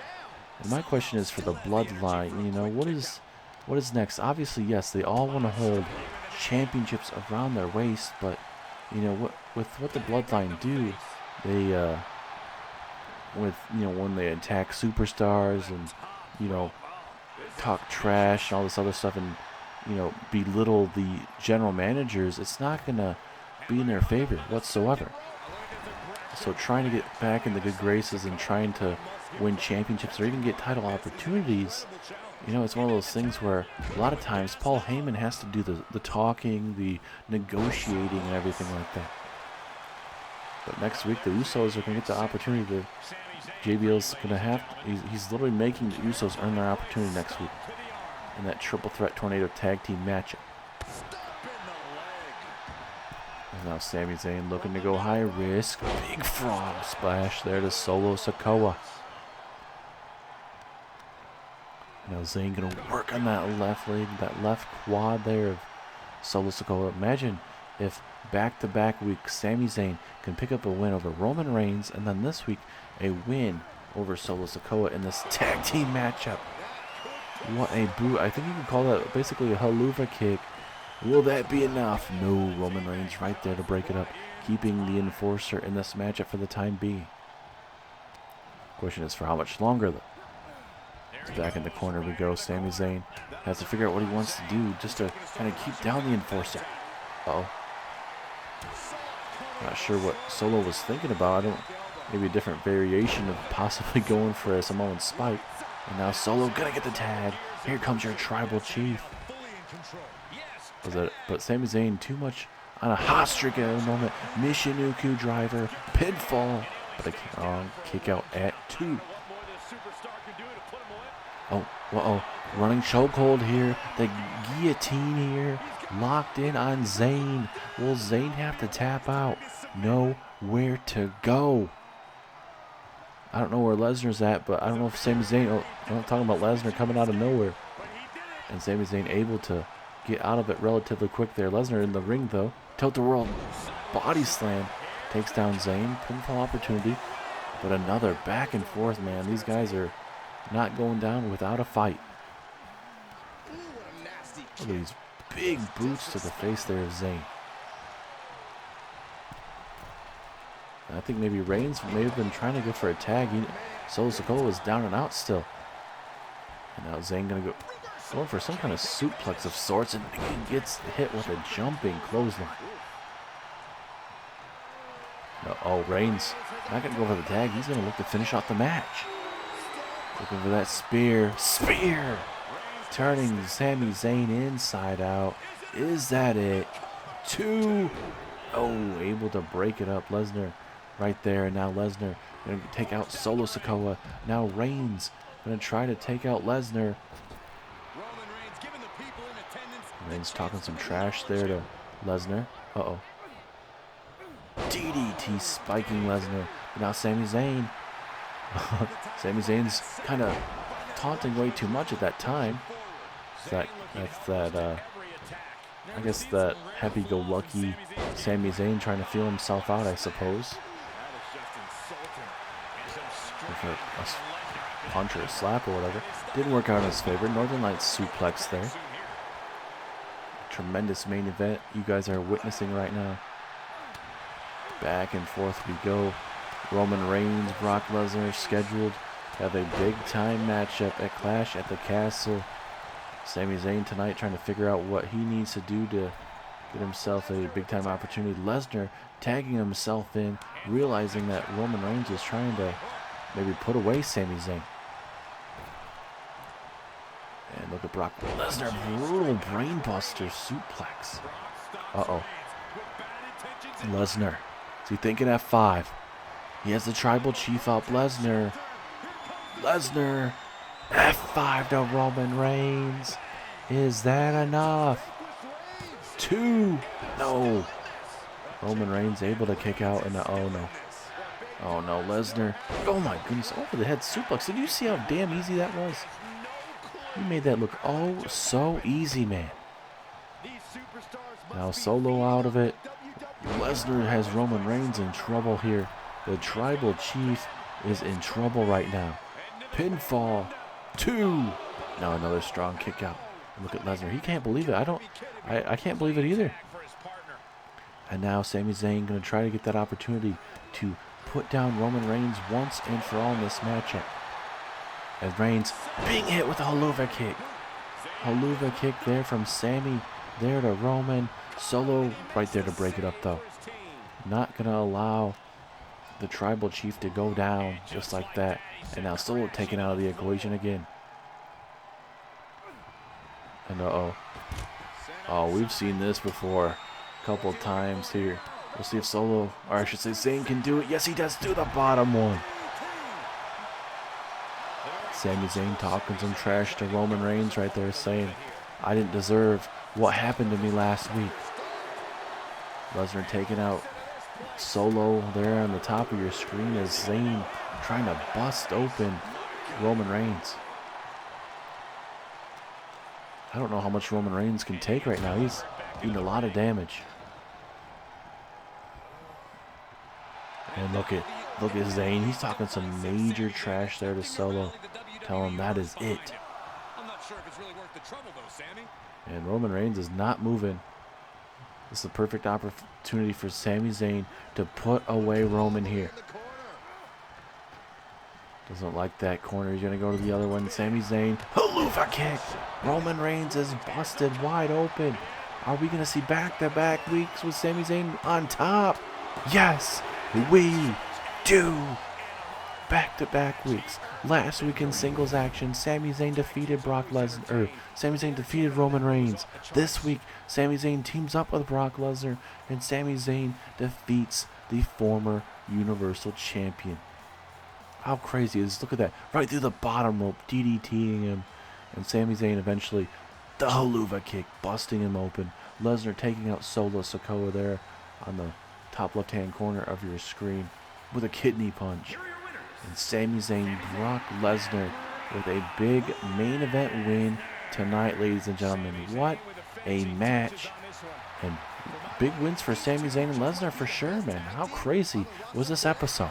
And my question is for the Bloodline, you know, what is next? Obviously, yes, they all want to hold championships around their waist, but you know with what the Bloodline do, they when they attack superstars and talk trash and all this other stuff and belittle the general managers, it's not gonna be in their favor whatsoever. So trying to get back in the good graces and trying to win championships or even get title opportunities, it's one of those things where a lot of times Paul Heyman has to do the talking, the negotiating, and everything like that. But next week the Usos are going to get the opportunity to. JBL's going to have. He's literally making the Usos earn their opportunity next week in that triple threat tornado tag team matchup. And now Sami Zayn looking to go high risk. Big frog splash there to Solo Sikoa. Now Zayn going to work on that left leg, that left quad there of Solo Sikoa. Imagine if back-to-back weeks Sami Zayn can pick up a win over Roman Reigns and then this week a win over Solo Sikoa in this tag team matchup. What a boot. I think you can call that basically a haluva kick. Will that be enough? No, Roman Reigns right there to break it up, keeping the Enforcer in this matchup for the time being. Question is for how much longer though. Back in the corner we go. Sami Zayn has to figure out what he wants to do just to kind of keep down the Enforcer. Uh-oh. Not sure what Solo was thinking about. Maybe a different variation of possibly going for a Samoan spike. And now Solo gonna get the tag. Here comes your tribal chief. But Sami Zayn too much on a hot streak at the moment. Michinoku driver, pinfall, but a kick out at 2. Oh, running chokehold here. The guillotine here. Locked in on Zayn. Will Zayn have to tap out? Nowhere to go. I don't know where Lesnar's at, but I don't know if Sami Zayn. I'm talking about Lesnar coming out of nowhere. And Sami Zayn able to get out of it relatively quick there. Lesnar in the ring though. Tilt the world. Body slam. Takes down Zayn. Pinfall opportunity. But another back and forth, man. These guys are not going down without a fight. Look at these big boots to the face there of Zayn. I think maybe Reigns may have been trying to go for a tag. Solo Sikoa was down and out still. And now Zayn going for some kind of suplex of sorts, and he gets hit with a jumping clothesline. Reigns not going to go for the tag. He's going to look to finish off the match. Looking for that spear. Spear! Turning Sami Zayn inside out. Is that it? 2. Able to break it up. Lesnar right there. And now Lesnar going to take out Solo Sikoa. Now Reigns going to try to take out Lesnar. Reigns talking some trash there to Lesnar. DDT spiking Lesnar. Now Sami Zayn. Sami Zayn's kind of taunting way too much at that time. That's that I guess that happy-go-lucky Sami Zayn trying to feel himself out, I suppose. For a punch or a slap or whatever. Didn't work out in his favor. Northern Lights suplex there. Tremendous main event you guys are witnessing right now. Back and forth we go. Roman Reigns, Brock Lesnar scheduled to have a big-time matchup at Clash at the Castle. Sami Zayn tonight trying to figure out what he needs to do to get himself a big-time opportunity. Lesnar tagging himself in, realizing that Roman Reigns was trying to maybe put away Sami Zayn. And look at Brock Lesnar, brutal brainbuster suplex. Uh-oh. Lesnar, is he thinking F5? He has the Tribal Chief up. Lesnar, F5 to Roman Reigns. Is that enough? 2. No. Roman Reigns able to kick out, and oh no. Oh no, Lesnar. Oh my goodness, over the head suplex. Did you see how damn easy that was? He made that look oh so easy, man. Now Solo out of it. Lesnar has Roman Reigns in trouble here. The Tribal Chief is in trouble right now. Pinfall. 2. Now another strong kick out. Look at Lesnar. He can't believe it. I can't believe it either. And now Sami Zayn going to try to get that opportunity to put down Roman Reigns once and for all in this matchup. As Reigns being hit with a haluva kick. Haluva kick there from Sami. There to Roman. Solo right there to break it up though. Not going to allow the Tribal Chief to go down just like that. And now Solo taken out of the equation again. And uh-oh. Oh, we've seen this before a couple times here. We'll see if Solo, or I should say Zayn, can do it. Yes, he does do the bottom one. Sami Zayn talking some trash to Roman Reigns right there, saying, I didn't deserve what happened to me last week. Lesnar taking out Solo there on the top of your screen as Zayn trying to bust open Roman Reigns. I don't know how much Roman Reigns can take right now. He's eating a lot of damage. And look at Zayn. He's talking some major trash there to Solo. Tell him that is it. And Roman Reigns is not moving. This is the perfect opportunity for Sami Zayn to put away Roman here. Doesn't like that corner. He's going to go to the other one. Sami Zayn. Haluva kick. Roman Reigns is busted wide open. Are we going to see back-to-back weeks with Sami Zayn on top? Yes, we do. Back-to-back weeks. Last week in singles action, Sami Zayn defeated Sami Zayn defeated Roman Reigns. This week, Sami Zayn teams up with Brock Lesnar, and Sami Zayn defeats the former Universal Champion. How crazy is this? Look at that. Right through the bottom rope, DDTing him. And Sami Zayn eventually, the haluva kick, busting him open. Lesnar taking out Solo Sikoa there on the top left-hand corner of your screen with a kidney punch. And Sami Zayn, Brock Lesnar with a big main event win tonight, ladies and gentlemen. What a match. And big wins for Sami Zayn and Lesnar for sure, man. How crazy was this episode?